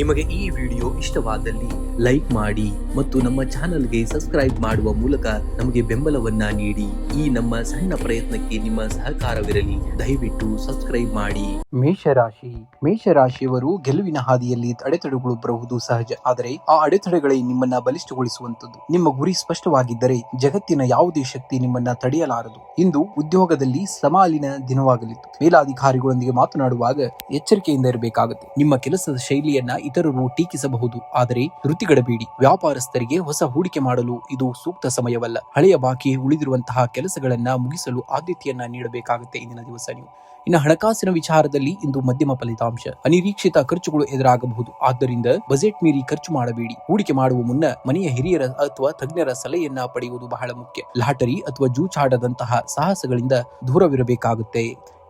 ನಿಮಗೆ ಈ ವಿಡಿಯೋ ಇಷ್ಟವಾದಲ್ಲಿ ಲೈಕ್ ಮಾಡಿ ಮತ್ತು ನಮ್ಮ ಚಾನೆಲ್ಗೆ ಸಬ್ಸ್ಕ್ರೈಬ್ ಮಾಡುವ ಮೂಲಕ ನಮಗೆ ಬೆಂಬಲವನ್ನ ನೀಡಿ. ಈ ನಮ್ಮ ಸಣ್ಣ ಪ್ರಯತ್ನಕ್ಕೆ ನಿಮ್ಮ ಸಹಕಾರವಿರಲಿ. ದಯವಿಟ್ಟು ಸಬ್ಸ್ಕ್ರೈಬ್ ಮಾಡಿ. ಮೇಷರಾಶಿಯವರು ಗೆಲುವಿನ ಹಾದಿಯಲ್ಲಿ ಅಡೆತಡೆಗಳು ಬರುವುದು ಸಹಜ. ಆದರೆ ಆ ಅಡೆತಡೆಗಳೇ ನಿಮ್ಮನ್ನ ಬಲಿಷ್ಠಗೊಳಿಸುವಂತದ್ದು. ನಿಮ್ಮ ಗುರಿ ಸ್ಪಷ್ಟವಾಗಿದ್ದರೆ ಜಗತ್ತಿನ ಯಾವುದೇ ಶಕ್ತಿ ನಿಮ್ಮನ್ನ ತಡೆಯಲಾರದು. ಇಂದು ಉದ್ಯೋಗದಲ್ಲಿ ಸಮಾಲಿನ ದಿನವಾಗಲಿದ್ದು ಮೇಲಾಧಿಕಾರಿಗಳೊಂದಿಗೆ ಮಾತನಾಡುವಾಗ ಎಚ್ಚರಿಕೆಯಿಂದ ಇರಬೇಕಾಗುತ್ತೆ. ನಿಮ್ಮ ಕೆಲಸದ ಶೈಲಿಯನ್ನ ಇತರರು ಟೀಕಿಸಬಹುದು, ಆದರೆ ಧೃತಿಗೆಡಬೇಡಿ. ವ್ಯಾಪಾರಸ್ಥರಿಗೆ ಹೊಸ ಹೂಡಿಕೆ ಮಾಡಲು ಇದು ಸೂಕ್ತ ಸಮಯವಲ್ಲ. ಹಳೆಯ ಬಾಕಿ ಉಳಿದಿರುವಂತಹ ಕೆಲಸಗಳನ್ನ ಮುಗಿಸಲು ಆದ್ಯತೆಯನ್ನ ನೀಡಬೇಕಾಗುತ್ತೆ ಇಂದಿನ ದಿವಸ ನೀವು. ಇನ್ನು ಹಣಕಾಸಿನ ವಿಚಾರದಲ್ಲಿ ಇಂದು ಮಧ್ಯಮ ಫಲಿತಾಂಶ. ಅನಿರೀಕ್ಷಿತ ಖರ್ಚುಗಳು ಎದುರಾಗಬಹುದು, ಆದ್ದರಿಂದ ಬಜೆಟ್ ಮೀರಿ ಖರ್ಚು ಮಾಡಬೇಡಿ. ಹೂಡಿಕೆ ಮಾಡುವ ಮುನ್ನ ಮನೆಯ ಹಿರಿಯರ ಅಥವಾ ತಜ್ಞರ ಸಲಹೆಯನ್ನ ಪಡೆಯುವುದು ಬಹಳ ಮುಖ್ಯ. ಲಾಟರಿ ಅಥವಾ ಜೂಜಾಟದಂತಹ ಸಾಹಸಗಳಿಂದ ದೂರವಿರಬೇಕಾಗುತ್ತೆ.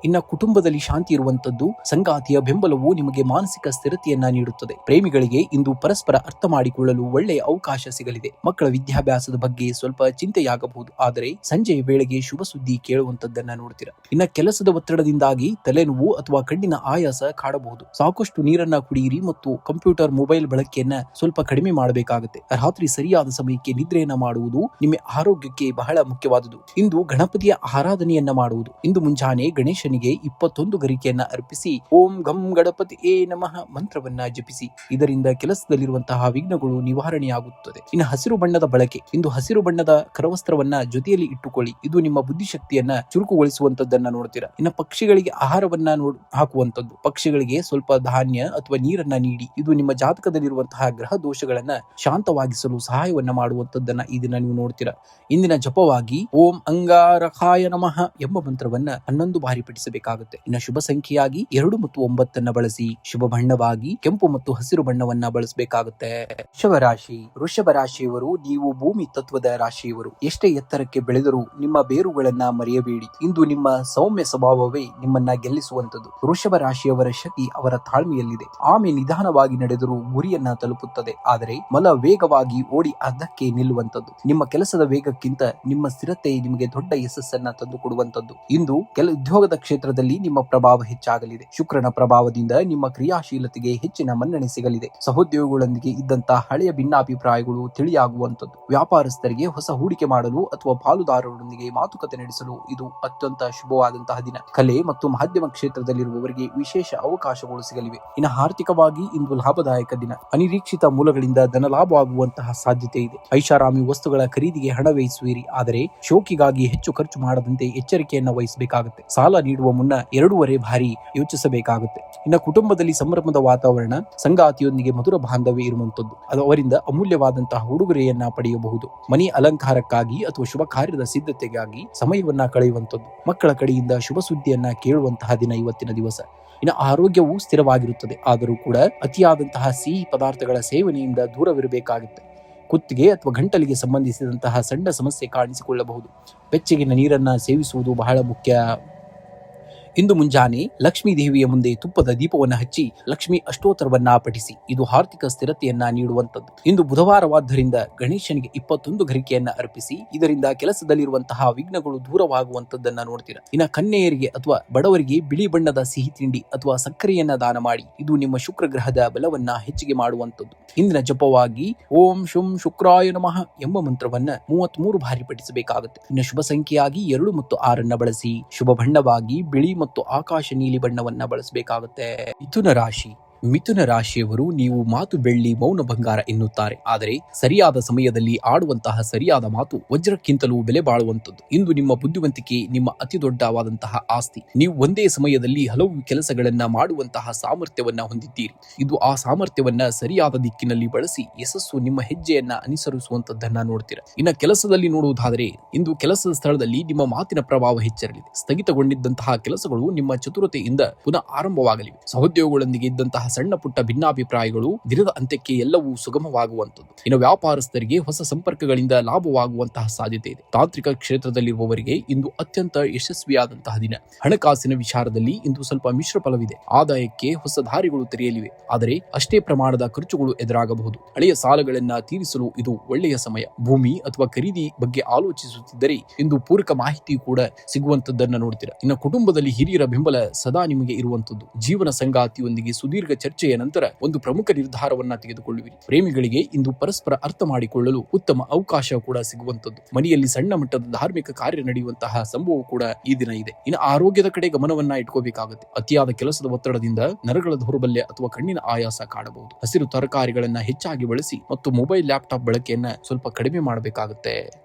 ಇನ್ನು ಕುಟುಂಬದಲ್ಲಿ ಶಾಂತಿ ಇರುವಂತದ್ದು. ಸಂಗಾತಿಯ ಬೆಂಬಲವು ನಿಮಗೆ ಮಾನಸಿಕ ಸ್ಥಿರತೆಯನ್ನ ನೀಡುತ್ತದೆ. ಪ್ರೇಮಿಗಳಿಗೆ ಇಂದು ಪರಸ್ಪರ ಅರ್ಥ ಮಾಡಿಕೊಳ್ಳಲು ಒಳ್ಳೆಯ ಅವಕಾಶ ಸಿಗಲಿದೆ. ಮಕ್ಕಳ ವಿದ್ಯಾಭ್ಯಾಸದ ಬಗ್ಗೆ ಸ್ವಲ್ಪ ಚಿಂತೆಯಾಗಬಹುದು, ಆದರೆ ಸಂಜೆಯ ವೇಳೆಗೆ ಶುಭ ಸುದ್ದಿ ಕೇಳುವಂತದ್ದನ್ನ ನೋಡ್ತೀರಾ. ಇನ್ನು ಕೆಲಸದ ಒತ್ತಡದಿಂದಾಗಿ ತಲೆನೋವು ಅಥವಾ ಕಣ್ಣಿನ ಆಯಾಸ ಕಾಡಬಹುದು. ಸಾಕಷ್ಟು ನೀರನ್ನ ಕುಡಿಯಿರಿ ಮತ್ತು ಕಂಪ್ಯೂಟರ್ ಮೊಬೈಲ್ ಬಳಕೆಯನ್ನ ಸ್ವಲ್ಪ ಕಡಿಮೆ ಮಾಡಬೇಕಾಗುತ್ತೆ. ರಾತ್ರಿ ಸರಿಯಾದ ಸಮಯಕ್ಕೆ ನಿದ್ರೆಯನ್ನ ಮಾಡುವುದು ನಿಮ್ಮ ಆರೋಗ್ಯಕ್ಕೆ ಬಹಳ ಮುಖ್ಯವಾದುದು. ಇಂದು ಗಣಪತಿಯ ಆರಾಧನೆಯನ್ನ ಮಾಡುವುದು. ಇಂದು ಮುಂಜಾನೆ ಗಣೇಶ 21 ಗರಿಕೆಯನ್ನ ಅರ್ಪಿಸಿ ಓಂ ಗಂ ಗಣಪತಿ ಏ ನಮಃ ಮಂತ್ರವನ್ನ ಜಪಿಸಿ. ಇದರಿಂದ ಕೆಲಸದಲ್ಲಿರುವಂತಹ ವಿಘ್ನಗಳು ನಿವಾರಣೆಯಾಗುತ್ತದೆ. ಇನ್ನು ಹಸಿರು ಬಣ್ಣದ ಬಳಕೆ. ಇಂದು ಹಸಿರು ಬಣ್ಣದ ಕರವಸ್ತ್ರವನ್ನ ಜೊತೆಯಲ್ಲಿ ಇಟ್ಟುಕೊಳ್ಳಿ. ಇದು ನಿಮ್ಮ ಬುದ್ಧಿಶಕ್ತಿಯನ್ನ ಚುರುಕುಗೊಳಿಸುವಂತದ್ದನ್ನ ನೋಡ್ತೀರಾ. ಇನ್ನು ಪಕ್ಷಿಗಳಿಗೆ ಆಹಾರವನ್ನ ಹಾಕುವಂತದ್ದು. ಪಕ್ಷಿಗಳಿಗೆ ಸ್ವಲ್ಪ ಧಾನ್ಯ ಅಥವಾ ನೀರನ್ನ ನೀಡಿ. ಇದು ನಿಮ್ಮ ಜಾತಕದಲ್ಲಿರುವಂತಹ ಗ್ರಹ ದೋಷಗಳನ್ನ ಶಾಂತವಾಗಿಸಲು ಸಹಾಯವನ್ನ ಮಾಡುವಂತದ್ದನ್ನ ಈ ದಿನ ನೀವು ನೋಡ್ತೀರಾ. ಇಂದಿನ ಜಪವಾಗಿ ಓಂ ಅಂಗಾರಕಾಯ ನಮಃ ಎಂಬ ಮಂತ್ರವನ್ನ 11 ಬಾರಿ ಬೇಕಾಗುತ್ತೆ. ಇನ್ನು ಶುಭ ಸಂಖ್ಯೆಯಾಗಿ 2 ಮತ್ತು 9 ಬಳಸಿ. ಶುಭ ಬಣ್ಣವಾಗಿ ಕೆಂಪು ಮತ್ತು ಹಸಿರು ಬಣ್ಣವನ್ನ ಬಳಸಬೇಕಾಗುತ್ತೆ. ವೃಷಭ ರಾಶಿಯವರು ನೀವು ಭೂಮಿ ತತ್ವದ ರಾಶಿಯವರು. ಎಷ್ಟೇ ಎತ್ತರಕ್ಕೆ ಬೆಳೆದರೂ ನಿಮ್ಮ ಬೇರುಗಳನ್ನ ಮರೆಯಬೇಡಿ. ಇಂದು ನಿಮ್ಮ ಸೌಮ್ಯ ಸ್ವಭಾವವೇ ನಿಮ್ಮನ್ನ ಗೆಲ್ಲಿಸುವಂತದ್ದು. ವೃಷಭ ರಾಶಿಯವರ ಶಕ್ತಿ ಅವರ ತಾಳ್ಮೆಯಲ್ಲಿದೆ. ಆಮೆ ನಿಧಾನವಾಗಿ ನಡೆದರೂ ಗುರಿಯನ್ನ ತಲುಪುತ್ತದೆ, ಆದರೆ ಮೊಲ ವೇಗವಾಗಿ ಓಡಿ ಅರ್ಧಕ್ಕೆ ನಿಲ್ಲುವಂತದ್ದು. ನಿಮ್ಮ ಕೆಲಸದ ವೇಗಕ್ಕಿಂತ ನಿಮ್ಮ ಸ್ಥಿರತೆ ನಿಮಗೆ ದೊಡ್ಡ ಯಶಸ್ಸನ್ನ ತಂದುಕೊಡುವಂತದ್ದು. ಇಂದು ಉದ್ಯೋಗದ ಕ್ಷೇತ್ರದಲ್ಲಿ ನಿಮ್ಮ ಪ್ರಭಾವ ಹೆಚ್ಚಾಗಲಿದೆ. ಶುಕ್ರನ ಪ್ರಭಾವದಿಂದ ನಿಮ್ಮ ಕ್ರಿಯಾಶೀಲತೆಗೆ ಹೆಚ್ಚಿನ ಮನ್ನಣೆ ಸಿಗಲಿದೆ. ಸಹೋದ್ಯೋಗಿಗಳೊಂದಿಗೆ ಇದ್ದಂತಹ ಹಳೆಯ ಭಿನ್ನಾಭಿಪ್ರಾಯಗಳು ತಿಳಿಯಾಗುವಂತದ್ದು. ವ್ಯಾಪಾರಸ್ಥರಿಗೆ ಹೊಸ ಹೂಡಿಕೆ ಮಾಡಲು ಅಥವಾ ಪಾಲುದಾರರೊಂದಿಗೆ ಮಾತುಕತೆ ನಡೆಸಲು ಇದು ಅತ್ಯಂತ ಶುಭವಾದಂತಹ ದಿನ. ಕಲೆ ಮತ್ತು ಮಾಧ್ಯಮ ಕ್ಷೇತ್ರದಲ್ಲಿರುವವರಿಗೆ ವಿಶೇಷ ಅವಕಾಶಗಳು ಸಿಗಲಿವೆ. ಇನ್ನು ಆರ್ಥಿಕವಾಗಿ ಇಂದು ಲಾಭದಾಯಕ ದಿನ. ಅನಿರೀಕ್ಷಿತ ಮೂಲಗಳಿಂದ ಧನಲಾಭವಾಗುವಂತಹ ಸಾಧ್ಯತೆ ಇದೆ. ಐಷಾರಾಮಿ ವಸ್ತುಗಳ ಖರೀದಿಗೆ ಹಣ ವ್ಯಯಿಸುವಿರಿ, ಆದರೆ ಶೋಕಿಗಾಗಿ ಹೆಚ್ಚು ಖರ್ಚು ಮಾಡದಂತೆ ಎಚ್ಚರಿಕೆಯನ್ನ ವಹಿಸಬೇಕಾಗುತ್ತೆ. ಸಾಲ ನೀಡುವ ಮುನ್ನ 2.5 ಬಾರಿ ಯೋಚಿಸಬೇಕಾಗುತ್ತೆ. ಇನ್ನು ಕುಟುಂಬದಲ್ಲಿ ಸಂಭ್ರಮದ ವಾತಾವರಣ. ಸಂಗಾತಿಯೊಂದಿಗೆ ಮಧುರ ಬಾಂಧವ್ಯ ಇರುವಂತದ್ದು. ಅದು ಅವರಿಂದ ಅಮೂಲ್ಯವಾದಂತಹ ಉಡುಗೊರೆಯನ್ನ ಪಡೆಯಬಹುದು. ಮನೆ ಅಲಂಕಾರಕ್ಕಾಗಿ ಅಥವಾ ಶುಭ ಕಾರ್ಯದ ಸಿದ್ಧತೆಗಾಗಿ ಸಮಯವನ್ನ ಕಳೆಯುವಂತದ್ದು. ಮಕ್ಕಳ ಕಡೆಯಿಂದ ಶುಭ ಸುದ್ದಿಯನ್ನ ಕೇಳುವಂತಹ ದಿನ ಇವತ್ತಿನ ದಿವಸ. ಇನ್ನು ಆರೋಗ್ಯವು ಸ್ಥಿರವಾಗಿರುತ್ತದೆ, ಆದರೂ ಕೂಡ ಅತಿಯಾದಂತಹ ಸಿಹಿ ಪದಾರ್ಥಗಳ ಸೇವನೆಯಿಂದ ದೂರವಿರಬೇಕಾಗುತ್ತೆ. ಕುತ್ತಿಗೆ ಅಥವಾ ಗಂಟಲಿಗೆ ಸಂಬಂಧಿಸಿದಂತಹ ಸಣ್ಣ ಸಮಸ್ಯೆ ಕಾಣಿಸಿಕೊಳ್ಳಬಹುದು. ಬೆಚ್ಚಗಿನ ನೀರನ್ನ ಸೇವಿಸುವುದು ಬಹಳ ಮುಖ್ಯ. ಇಂದು ಮುಂಜಾನೆ ಲಕ್ಷ್ಮೀ ದೇವಿಯ ಮುಂದೆ ತುಪ್ಪದ ದೀಪವನ್ನು ಹಚ್ಚಿ ಲಕ್ಷ್ಮೀ ಅಷ್ಟೋತ್ತರವನ್ನ ಪಠಿಸಿ. ಇದು ಆರ್ಥಿಕ ಸ್ಥಿರತೆಯನ್ನ ನೀಡುವಂತದ್ದು. ಇಂದು ಬುಧವಾರವಾದ್ದರಿಂದ ಗಣೇಶನಿಗೆ 21 ಗರಿಕೆಯನ್ನ ಅರ್ಪಿಸಿ. ಇದರಿಂದ ಕೆಲಸದಲ್ಲಿರುವಂತಹ ವಿಘ್ನಗಳು ದೂರವಾಗುವಂತದ್ದನ್ನ ನೋಡ್ತೀರಾ. ಇನ್ನು ಕನ್ಯೆಯರಿಗೆ ಅಥವಾ ಬಡವರಿಗೆ ಬಿಳಿ ಬಣ್ಣದ ಸಿಹಿ ತಿಂಡಿ ಅಥವಾ ಸಕ್ಕರೆಯನ್ನ ದಾನ ಮಾಡಿ. ಇದು ನಿಮ್ಮ ಶುಕ್ರ ಗ್ರಹದ ಬಲವನ್ನ ಹೆಚ್ಚಿಗೆ ಮಾಡುವಂತದ್ದು. ಇಂದಿನ ಜಪವಾಗಿ ಓಂ ಶುಂ ಶುಕ್ರಾಯ ನಮಃ ಎಂಬ ಮಂತ್ರವನ್ನ 33 ಬಾರಿ ಪಠಿಸಬೇಕಾಗುತ್ತೆ. ಇನ್ನು ಶುಭ ಸಂಖ್ಯೆಯಾಗಿ 2 ಮತ್ತು 6 ಬಳಸಿ. ಶುಭ ಬಣ್ಣವಾಗಿ ಬಿಳಿ ಮತ್ತು ಆಕಾಶ ನೀಲಿ ಬಣ್ಣವನ್ನ ಬಳಸಬೇಕಾಗುತ್ತೆ. ಮಿಥುನ ರಾಶಿಯವರು ನೀವು ಮಾತು ಬೆಳ್ಳಿ ಮೌನ ಬಂಗಾರ ಎನ್ನುತ್ತಾರೆ, ಆದರೆ ಸರಿಯಾದ ಸಮಯದಲ್ಲಿ ಆಡುವಂತಹ ಸರಿಯಾದ ಮಾತು ವಜ್ರಕ್ಕಿಂತಲೂ ಬೆಲೆ ಬಾಳುವಂತದ್ದು. ಇಂದು ನಿಮ್ಮ ಬುದ್ಧಿವಂತಿಕೆ ನಿಮ್ಮ ಅತಿ ದೊಡ್ಡವಾದಂತಹ ಆಸ್ತಿ. ನೀವು ಒಂದೇ ಸಮಯದಲ್ಲಿ ಹಲವು ಕೆಲಸಗಳನ್ನ ಮಾಡುವಂತಹ ಸಾಮರ್ಥ್ಯವನ್ನ ಹೊಂದಿದ್ದೀರಿ. ಇದು ಆ ಸಾಮರ್ಥ್ಯವನ್ನ ಸರಿಯಾದ ದಿಕ್ಕಿನಲ್ಲಿ ಬಳಸಿ ಯಶಸ್ಸು ನಿಮ್ಮ ಹೆಜ್ಜೆಯನ್ನ ಅನುಸರಿಸುವಂತದ್ದನ್ನ ನೋಡ್ತೀರಾ. ಇನ್ನು ಕೆಲಸದಲ್ಲಿ ನೋಡುವುದಾದರೆ ಇಂದು ಕೆಲಸದ ಸ್ಥಳದಲ್ಲಿ ನಿಮ್ಮ ಮಾತಿನ ಪ್ರಭಾವ ಹೆಚ್ಚಿರಲಿದೆ. ಸ್ಥಗಿತಗೊಂಡಿದ್ದಂತಹ ಕೆಲಸಗಳು ನಿಮ್ಮ ಚತುರತೆಯಿಂದ ಪುನಃ ಆರಂಭವಾಗಲಿವೆ. ಸಹೋದ್ಯೋಗಿಗಳೊಂದಿಗೆ ಇದ್ದಂತಹ ಸಣ್ಣ ಪುಟ್ಟ ಭಿನ್ನಾಭಿಪ್ರಾಯಗಳು ದಿನದ ಅಂತ್ಯಕ್ಕೆ ಎಲ್ಲವೂ ಸುಗಮವಾಗುವಂತದ್ದು. ಇನ್ನು ವ್ಯಾಪಾರಸ್ಥರಿಗೆ ಹೊಸ ಸಂಪರ್ಕಗಳಿಂದ ಲಾಭವಾಗುವಂತಹ ಸಾಧ್ಯತೆ ಇದೆ. ತಾಂತ್ರಿಕ ಕ್ಷೇತ್ರದಲ್ಲಿರುವವರಿಗೆ ಇಂದು ಅತ್ಯಂತ ಯಶಸ್ವಿಯಾದಂತಹ ದಿನ. ಹಣಕಾಸಿನ ವಿಚಾರದಲ್ಲಿ ಇಂದು ಸ್ವಲ್ಪ ಮಿಶ್ರ ಫಲವಿದೆ. ಆದಾಯಕ್ಕೆ ಹೊಸ ದಾರಿಗಳು ತೆರೆಯಲಿವೆ, ಆದರೆ ಅಷ್ಟೇ ಪ್ರಮಾಣದ ಖರ್ಚುಗಳು ಎದುರಾಗಬಹುದು. ಹಳೆಯ ಸಾಲಗಳನ್ನ ತೀರಿಸಲು ಇದು ಒಳ್ಳೆಯ ಸಮಯ. ಭೂಮಿ ಅಥವಾ ಖರೀದಿ ಬಗ್ಗೆ ಆಲೋಚಿಸುತ್ತಿದ್ದರೆ ಇಂದು ಪೂರಕ ಮಾಹಿತಿ ಕೂಡ ಸಿಗುವಂತದ್ದನ್ನ ನೋಡ್ತೀರಾ. ಇನ್ನು ಕುಟುಂಬದಲ್ಲಿ ಹಿರಿಯರ ಬೆಂಬಲ ಸದಾ ನಿಮಗೆ ಇರುವಂತದ್ದು. ಜೀವನ ಸಂಗಾತಿಯೊಂದಿಗೆ ಸುದೀರ್ಘ ಚರ್ಚೆಯ ನಂತರ ಒಂದು ಪ್ರಮುಖ ನಿರ್ಧಾರವನ್ನ ತೆಗೆದುಕೊಳ್ಳುವಿರಿ. ಪ್ರೇಮಿಗಳಿಗೆ ಇಂದು ಪರಸ್ಪರ ಅರ್ಥ ಮಾಡಿಕೊಳ್ಳಲು ಉತ್ತಮ ಅವಕಾಶ ಕೂಡ ಸಿಗುವಂತದ್ದು. ಮನೆಯಲ್ಲಿ ಸಣ್ಣ ಮಟ್ಟದ ಧಾರ್ಮಿಕ ಕಾರ್ಯ ನಡೆಯುವಂತಹ ಸಂಭವ ಕೂಡ ಈ ದಿನ ಇದೆ. ಇನ್ನು ಆರೋಗ್ಯದ ಕಡೆ ಗಮನವನ್ನ ಇಟ್ಕೋಬೇಕಾಗುತ್ತೆ. ಅತಿಯಾದ ಕೆಲಸದ ಒತ್ತಡದಿಂದ ನರಗಳ ದೌರ್ಬಲ್ಯ ಅಥವಾ ಕಣ್ಣಿನ ಆಯಾಸ ಕಾಣಬಹುದು. ಹಸಿರು ತರಕಾರಿಗಳನ್ನ ಹೆಚ್ಚಾಗಿ ಬಳಸಿ ಮತ್ತು ಮೊಬೈಲ್ ಲ್ಯಾಪ್ಟಾಪ್ ಬಳಕೆಯನ್ನ ಸ್ವಲ್ಪ ಕಡಿಮೆ ಮಾಡಬೇಕಾಗುತ್ತೆ.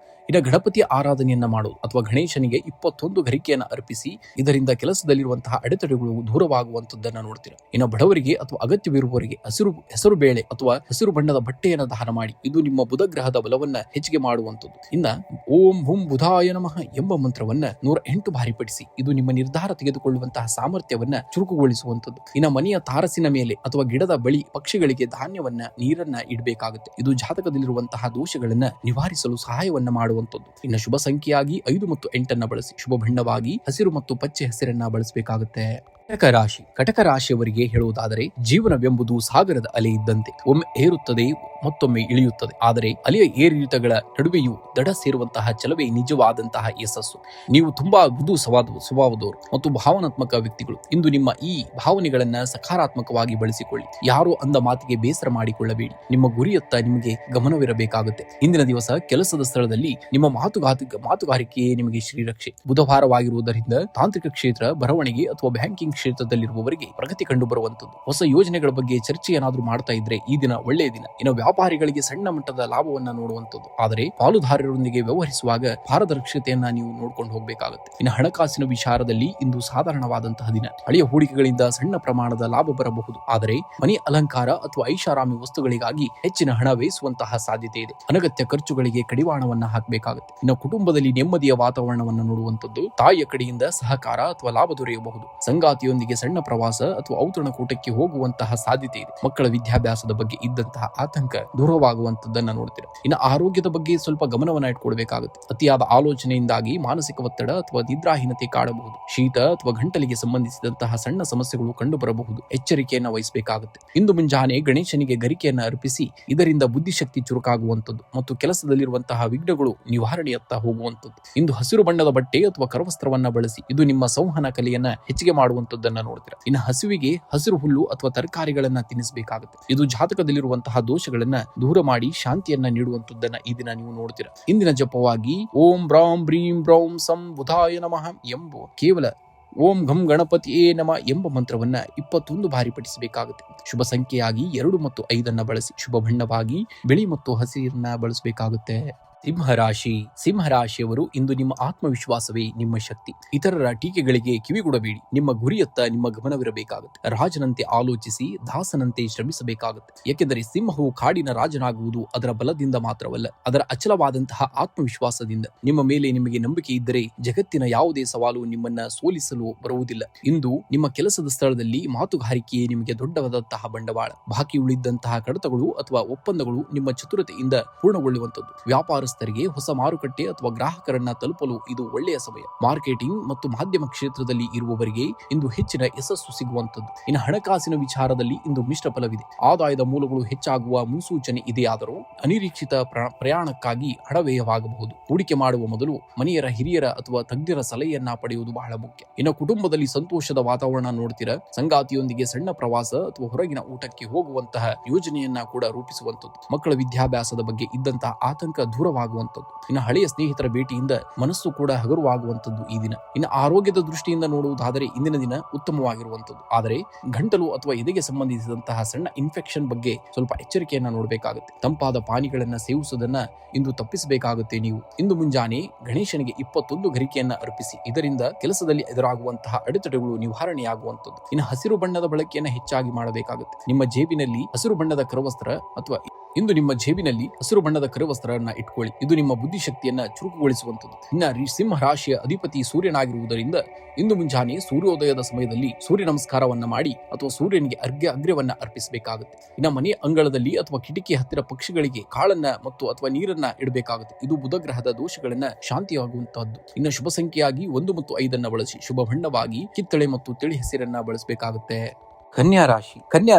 ಇನ್ನು ಗಣಪತಿಯ ಆರಾಧನೆಯನ್ನ ಮಾಡೋದು ಅಥವಾ ಗಣೇಶನಿಗೆ 21 ಗರಿಕೆಯನ್ನ ಅರ್ಪಿಸಿ ಇದರಿಂದ ಕೆಲಸದಲ್ಲಿರುವಂತಹ ಅಡೆತಡೆಗಳು ದೂರವಾಗುವಂತದ್ದನ್ನ ನೋಡ್ತೀರಾ. ಇನ್ನು ಬಡವರಿಗೆ ಅಥವಾ ಅಗತ್ಯವಿರುವವರಿಗೆ ಹೆಸರು ಬೇಳೆ ಅಥವಾ ಹಸಿರು ಬಣ್ಣದ ಬಟ್ಟೆಯನ್ನ ದಾನ ಮಾಡಿ. ಇದು ನಿಮ್ಮ ಬುಧ ಗ್ರಹದ ಬಲವನ್ನ ಹೆಚ್ಚಿಗೆ ಮಾಡುವಂತದ್ದು. ಇನ್ನ ಓಂ ಹುಂ ಬುಧಾಯ ನಮಃ ಎಂಬ ಮಂತ್ರವನ್ನ 108 ಬಾರಿ ಪಠಿಸಿ. ಇದು ನಿಮ್ಮ ನಿರ್ಧಾರ ತೆಗೆದುಕೊಳ್ಳುವಂತಹ ಸಾಮರ್ಥ್ಯವನ್ನ ಚುರುಕುಗೊಳಿಸುವಂತದ್ದು. ಇನ್ನು ಮನೆಯ ತಾರಸಿನ ಮೇಲೆ ಅಥವಾ ಗಿಡದ ಬಳಿ ಪಕ್ಷಿಗಳಿಗೆ ಧಾನ್ಯವನ್ನ ನೀರನ್ನ ಇಡಬೇಕಾಗುತ್ತೆ. ಇದು ಜಾತಕದಲ್ಲಿರುವಂತಹ ದೋಷಗಳನ್ನ ನಿವಾರಿಸಲು ಸಹಾಯವನ್ನ ಮಾಡುವ. ಇನ್ನು ಶುಭ ಸಂಖ್ಯೆಯಾಗಿ 5 ಮತ್ತು 8 ಬಳಸಿ. ಶುಭ ಬಣ್ಣವಾಗಿ ಹಸಿರು ಮತ್ತು ಪಚ್ಚೆ ಹಸಿರನ್ನ ಬಳಸಬೇಕಾಗುತ್ತೆ. ಕಟಕ ರಾಶಿಯವರಿಗೆ ಹೇಳುವುದಾದರೆ, ಜೀವನವೆಂಬುದು ಸಾಗರದ ಅಲೆ ಇದ್ದಂತೆ. ಒಮ್ಮೆ ಏರುತ್ತದೆ, ಮತ್ತೊಮ್ಮೆ ಇಳಿಯುತ್ತದೆ. ಆದರೆ ಅಲೆಯ ಏರಿಳಿತಗಳ ನಡುವೆಯೂ ದಡ ಸೇರುವಂತಹ ಛಲವೇ ನಿಜವಾದಂತಹ ಯಶಸ್ಸು. ನೀವು ತುಂಬಾ ಮೃದು ಸ್ವಭಾವದವರು ಮತ್ತು ಭಾವನಾತ್ಮಕ ವ್ಯಕ್ತಿಗಳು. ಇಂದು ನಿಮ್ಮ ಈ ಭಾವನೆಗಳನ್ನ ಸಕಾರಾತ್ಮಕವಾಗಿ ಬಳಸಿಕೊಳ್ಳಿ. ಯಾರೋ ಅಂದ ಮಾತಿಗೆ ಬೇಸರ ಮಾಡಿಕೊಳ್ಳಬೇಡಿ. ನಿಮ್ಮ ಗುರಿಯತ್ತ ನಿಮಗೆ ಗಮನವಿರಬೇಕಾಗುತ್ತೆ. ಇಂದಿನ ದಿವಸ ಕೆಲಸದ ಸ್ಥಳದಲ್ಲಿ ನಿಮ್ಮ ಮಾತುಗಾರಿಕೆಯೇ ನಿಮಗೆ ಶ್ರೀರಕ್ಷೆ. ಬುಧವಾರವಾಗಿರುವುದರಿಂದ ತಾಂತ್ರಿಕ ಕ್ಷೇತ್ರ, ಬರವಣಿಗೆ ಅಥವಾ ಬ್ಯಾಂಕಿಂಗ್ ಕ್ಷೇತ್ರದಲ್ಲಿರುವವರಿಗೆ ಪ್ರಗತಿ ಕಂಡು ಬರುವಂತದ್ದು. ಹೊಸ ಯೋಜನೆಗಳ ಬಗ್ಗೆ ಚರ್ಚೆ ಏನಾದ್ರೂ ಮಾಡ್ತಾ ಇದ್ರೆ ಈ ದಿನ ಒಳ್ಳೆಯ ದಿನ. ಇನ್ನು ವ್ಯಾಪಾರಿಗಳಿಗೆ ಸಣ್ಣ ಮಟ್ಟದ ಲಾಭವನ್ನ ನೋಡುವಂತದ್ದು. ಆದರೆ ಪಾಲುದಾರರೊಂದಿಗೆ ವ್ಯವಹರಿಸುವಾಗ ಪಾರದರ್ಶಕತೆಯನ್ನ ನೀವು ನೋಡ್ಕೊಂಡು ಹೋಗಬೇಕಾಗುತ್ತೆ. ಇನ್ನು ಹಣಕಾಸಿನ ವಿಚಾರದಲ್ಲಿ ಇಂದು ಸಾಧಾರಣವಾದಂತಹ ದಿನ. ಹಳೆಯ ಹೂಡಿಕೆಗಳಿಂದ ಸಣ್ಣ ಪ್ರಮಾಣದ ಲಾಭ ಬರಬಹುದು. ಆದರೆ ಮನೆ ಅಲಂಕಾರ ಅಥವಾ ಐಷಾರಾಮಿ ವಸ್ತುಗಳಿಗಾಗಿ ಹೆಚ್ಚಿನ ಹಣ ವ್ಯಯಿಸುವಂತಹ ಸಾಧ್ಯತೆ ಇದೆ. ಅನಗತ್ಯ ಖರ್ಚುಗಳಿಗೆ ಕಡಿವಾಣವನ್ನ ಹಾಕಬೇಕಾಗುತ್ತೆ. ಇನ್ನು ಕುಟುಂಬದಲ್ಲಿ ನೆಮ್ಮದಿಯ ವಾತಾವರಣವನ್ನು ನೋಡುವಂತದ್ದು. ತಾಯಿಯ ಕಡೆಯಿಂದ ಸಹಕಾರ ಅಥವಾ ಲಾಭ ದೊರೆಯಬಹುದು. ಸಂಗಾತಿಯೊಂದಿಗೆ ಸಣ್ಣ ಪ್ರವಾಸ ಅಥವಾ ಔತಣಕೂಟಕ್ಕೆ ಹೋಗುವಂತಹ ಸಾಧ್ಯತೆ ಇದೆ. ಮಕ್ಕಳ ವಿದ್ಯಾಭ್ಯಾಸದ ಬಗ್ಗೆ ಇದ್ದಂತಹ ಆತಂಕ ದೂರವಾಗುವಂತದ್ದನ್ನ ನೋಡ್ತೀರಾ. ಇನ್ನು ಆರೋಗ್ಯದ ಬಗ್ಗೆ ಸ್ವಲ್ಪ ಗಮನವನ್ನ ಇಟ್ಕೊಳ್ಬೇಕಾಗುತ್ತೆ. ಅತಿಯಾದ ಆಲೋಚನೆಯಿಂದಾಗಿ ಮಾನಸಿಕ ಒತ್ತಡ ಅಥವಾ ನಿದ್ರಾಹೀನತೆ ಕಾಡಬಹುದು. ಶೀತ ಅಥವಾ ಗಂಟಲಿಗೆ ಸಂಬಂಧಿಸಿದಂತಹ ಸಣ್ಣ ಸಮಸ್ಯೆಗಳು ಕಂಡು ಬರಬಹುದು. ಎಚ್ಚರಿಕೆಯನ್ನ ವಹಿಸಬೇಕಾಗುತ್ತೆ. ಇಂದು ಮುಂಜಾನೆ ಗಣೇಶನಿಗೆ ಗರಿಕೆಯನ್ನ ಅರ್ಪಿಸಿ. ಇದರಿಂದ ಬುದ್ಧಿಶಕ್ತಿ ಚುರುಕಾಗುವಂತದ್ದು ಮತ್ತು ಕೆಲಸದಲ್ಲಿರುವಂತಹ ವಿಘ್ನಗಳು ನಿವಾರಣೆಯತ್ತ ಹೋಗುವಂತದ್ದು. ಇಂದು ಹಸಿರು ಬಣ್ಣದ ಬಟ್ಟೆ ಅಥವಾ ಕರವಸ್ತ್ರವನ್ನ ಬಳಸಿ. ಇದು ನಿಮ್ಮ ಸಂವಹನ ಕಲೆಯನ್ನ ಹೆಚ್ಚಿಗೆ ಮಾಡುವಂತದ್ದನ್ನ ನೋಡ್ತೀರಾ. ಇನ್ನು ಹಸುವಿಗೆ ಹಸಿರು ಹುಲ್ಲು ಅಥವಾ ತರಕಾರಿಗಳನ್ನ ತಿನ್ನಿಸಬೇಕಾಗುತ್ತೆ. ಇದು ಜಾತಕದಲ್ಲಿರುವಂತಹ ದೋಷಗಳನ್ನ ದೂರ ಮಾಡಿ ಶಾಂತಿಯನ್ನ ನೀಡುವಂತದ್ದನ್ನ ಈ ದಿನ ನೀವು ನೋಡ್ತೀರಾ. ಇಂದಿನ ಜಪವಾಗಿ ಓಂ ಬ್ರಾಂ ಬ್ರೀಂ ಬ್ರೌಂ ಸಂ ಬುಧಾಯ ನಮಃ ಎಂಬ ಕೇವಲ ಓಂ ಘಂ ಗಣಪತಿಯೇ ನಮ ಎಂಬ ಮಂತ್ರವನ್ನ 21 ಬಾರಿ ಪಠಿಸಬೇಕಾಗುತ್ತೆ. ಶುಭ ಸಂಖ್ಯೆಯಾಗಿ 2 ಮತ್ತು 5 ಬಳಸಿ. ಶುಭ ಬಣ್ಣವಾಗಿ ಬಿಳಿ ಮತ್ತು ಹಸಿರನ್ನ ಬಳಸಬೇಕಾಗುತ್ತೆ. ಸಿಂಹರಾಶಿಯವರು ಇಂದು ನಿಮ್ಮ ಆತ್ಮವಿಶ್ವಾಸವೇ ನಿಮ್ಮ ಶಕ್ತಿ. ಇತರರ ಟೀಕೆಗಳಿಗೆ ಕಿವಿಗೊಡಬೇಡಿ. ನಿಮ್ಮ ಗುರಿಯತ್ತ ನಿಮ್ಮ ಗಮನವಿರಬೇಕಾಗುತ್ತೆ. ರಾಜನಂತೆ ಆಲೋಚಿಸಿ, ದಾಸನಂತೆ ಶ್ರಮಿಸಬೇಕಾಗುತ್ತೆ. ಏಕೆಂದರೆ ಸಿಂಹವು ಕಾಡಿನ ರಾಜನಾಗುವುದು ಅದರ ಬಲದಿಂದ ಮಾತ್ರವಲ್ಲ, ಅದರ ಅಚಲವಾದಂತಹ ಆತ್ಮವಿಶ್ವಾಸದಿಂದ. ನಿಮ್ಮ ಮೇಲೆ ನಿಮಗೆ ನಂಬಿಕೆ ಇದ್ದರೆ ಜಗತ್ತಿನ ಯಾವುದೇ ಸವಾಲು ನಿಮ್ಮನ್ನ ಸೋಲಿಸಲು ಬರುವುದಿಲ್ಲ. ಇಂದು ನಿಮ್ಮ ಕೆಲಸದ ಸ್ಥಳದಲ್ಲಿ ಮಾತುಗಾರಿಕೆಯೇ ನಿಮಗೆ ದೊಡ್ಡವಾದಂತಹ ಬಂಡವಾಳ. ಬಾಕಿ ಉಳಿದಂತಹ ಕಡತಗಳು ಅಥವಾ ಒಪ್ಪಂದಗಳು ನಿಮ್ಮ ಚತುರತೆಯಿಂದ ಪೂರ್ಣಗೊಳ್ಳುವಂತದ್ದು. ವ್ಯಾಪಾರಸ್ಥರಿಗೆ ಹೊಸ ಮಾರುಕಟ್ಟೆ ಅಥವಾ ಗ್ರಾಹಕರನ್ನ ತಲುಪಲು ಇದು ಒಳ್ಳೆಯ ಸಮಯ. ಮಾರ್ಕೆಟಿಂಗ್ ಮತ್ತು ಮಾಧ್ಯಮ ಕ್ಷೇತ್ರದಲ್ಲಿ ಇರುವವರಿಗೆ ಇಂದು ಹೆಚ್ಚಿನ ಯಶಸ್ಸು ಸಿಗುವಂತದ್ದು. ಇನ್ನು ಹಣಕಾಸಿನ ವಿಚಾರದಲ್ಲಿ ಇಂದು ಮಿಶ್ರ ಫಲವಿದೆ. ಆದಾಯದ ಮೂಲಗಳು ಹೆಚ್ಚಾಗುವ ಮುನ್ಸೂಚನೆ ಇದೆಯಾದರೂ ಅನಿರೀಕ್ಷಿತ ಪ್ರಯಾಣಕ್ಕಾಗಿ ಹಣ ವ್ಯಯವಾಗಬಹುದು. ಹೂಡಿಕೆ ಮಾಡುವ ಮೊದಲು ಮನೆಯರ ಹಿರಿಯರ ಅಥವಾ ತಜ್ಞರ ಸಲಹೆಯನ್ನ ಪಡೆಯುವುದು ಬಹಳ ಮುಖ್ಯ. ಇನ್ನು ಕುಟುಂಬದಲ್ಲಿ ಸಂತೋಷದ ವಾತಾವರಣ ನೋಡ್ತೀರಾ. ಸಂಗಾತಿಯೊಂದಿಗೆ ಸಣ್ಣ ಪ್ರವಾಸ ಅಥವಾ ಹೊರಗಿನ ಊಟಕ್ಕೆ ಹೋಗುವಂತಹ ಯೋಜನೆಯನ್ನ ಕೂಡ ರೂಪಿಸುವಂತದ್ದು. ಮಕ್ಕಳ ವಿದ್ಯಾಭ್ಯಾಸದ ಬಗ್ಗೆ ಇದ್ದಂತಹ ಆತಂಕ ದೂರವಾಗುವಂತದ್ದು. ಇನ್ನು ಹಳೆಯ ಸ್ನೇಹಿತರ ಭೇಟಿಯಿಂದ ಮನಸ್ಸು ಕೂಡ ಹಗುರವಾಗುವಂತದ್ದು ಈ ದಿನ. ಇನ್ನು ಆರೋಗ್ಯದ ದೃಷ್ಟಿಯಿಂದ ನೋಡುವುದಾದರೆ ಇಂದಿನ ದಿನ ಉತ್ತಮವಾಗಿರುವಂತದ್ದು. ಆದರೆ ಗಂಟಲು ಅಥವಾ ಎದೆಗೆ ಸಂಬಂಧಿಸಿದಂತಹ ಸಣ್ಣ ಇನ್ಫೆಕ್ಷನ್ ಬಗ್ಗೆ ಸ್ವಲ್ಪ ಎಚ್ಚರಿಕೆಯನ್ನ ನೋಡಬೇಕಾಗುತ್ತೆ. ತಂಪಾದ ಪಾನೀಯಗಳನ್ನ ಸೇವಿಸುವುದನ್ನ ಇಂದು ತಪ್ಪಿಸಬೇಕಾಗುತ್ತೆ. ನೀವು ಇಂದು ಮುಂಜಾನೆ ಗಣೇಶನಿಗೆ 21 ಗರಿಕೆಯನ್ನ ಅರ್ಪಿಸಿ. ಇದರಿಂದ ಕೆಲಸದಲ್ಲಿ ಎದುರಾಗುವಂತಹ ಅಡೆತಡೆಗಳು ನಿವಾರಣೆಯಾಗುವಂತದ್ದು. ಇನ್ನು ಹಸಿರು ಬಣ್ಣದ ಬಳಕೆಯನ್ನ ಹೆಚ್ಚಾಗಿ ಮಾಡಬೇಕಾಗುತ್ತೆ. ನಿಮ್ಮ ಜೇಬಿನಲ್ಲಿ ಹಸಿರು ಬಣ್ಣದ ಕರವಸ್ತ್ರ ಅಥವಾ ಇಂದು ನಿಮ್ಮ ಜೇಬಿನಲ್ಲಿ ಹಸಿರು ಬಣ್ಣದ ಕರವಸ್ತ್ರವನ್ನ ಇಟ್ಕೊಳ್ಳಿ. ಇದು ನಿಮ್ಮ ಬುದ್ಧಿಶಕ್ತಿಯನ್ನ ಚುರುಕುಗೊಳಿಸುವಂತದ್ದು. ಇನ್ನು ಸಿಂಹ ರಾಶಿಯ ಅಧಿಪತಿ ಸೂರ್ಯನಾಗಿರುವುದರಿಂದ ಇಂದು ಮುಂಜಾನೆ ಸೂರ್ಯೋದಯದ ಸಮಯದಲ್ಲಿ ಸೂರ್ಯ ನಮಸ್ಕಾರವನ್ನ ಮಾಡಿ ಅಥವಾ ಸೂರ್ಯನಿಗೆ ಅರ್ಘ್ಯವನ್ನ ಅರ್ಪಿಸಬೇಕಾಗುತ್ತೆ. ಇನ್ನು ಮನೆ ಅಂಗಳದಲ್ಲಿ ಅಥವಾ ಕಿಟಕಿ ಹತ್ತಿರ ಪಕ್ಷಿಗಳಿಗೆ ಕಾಳನ್ನ ಮತ್ತು ಅಥವಾ ನೀರನ್ನ ಇಡಬೇಕಾಗುತ್ತೆ. ಇದು ಬುಧ ಗ್ರಹದ ದೋಷಗಳನ್ನ ಶಾಂತಿಯಾಗುವಂತಹದ್ದು. ಇನ್ನು ಶುಭ ಸಂಖ್ಯೆಯಾಗಿ 1 ಮತ್ತು 5 ಬಳಸಿ. ಶುಭ ಬಣ್ಣವಾಗಿ ಕಿತ್ತಳೆ ಮತ್ತು ತಿಳಿ ಹಸಿರನ್ನ ಬಳಸಬೇಕಾಗುತ್ತೆ. ಕನ್ಯಾ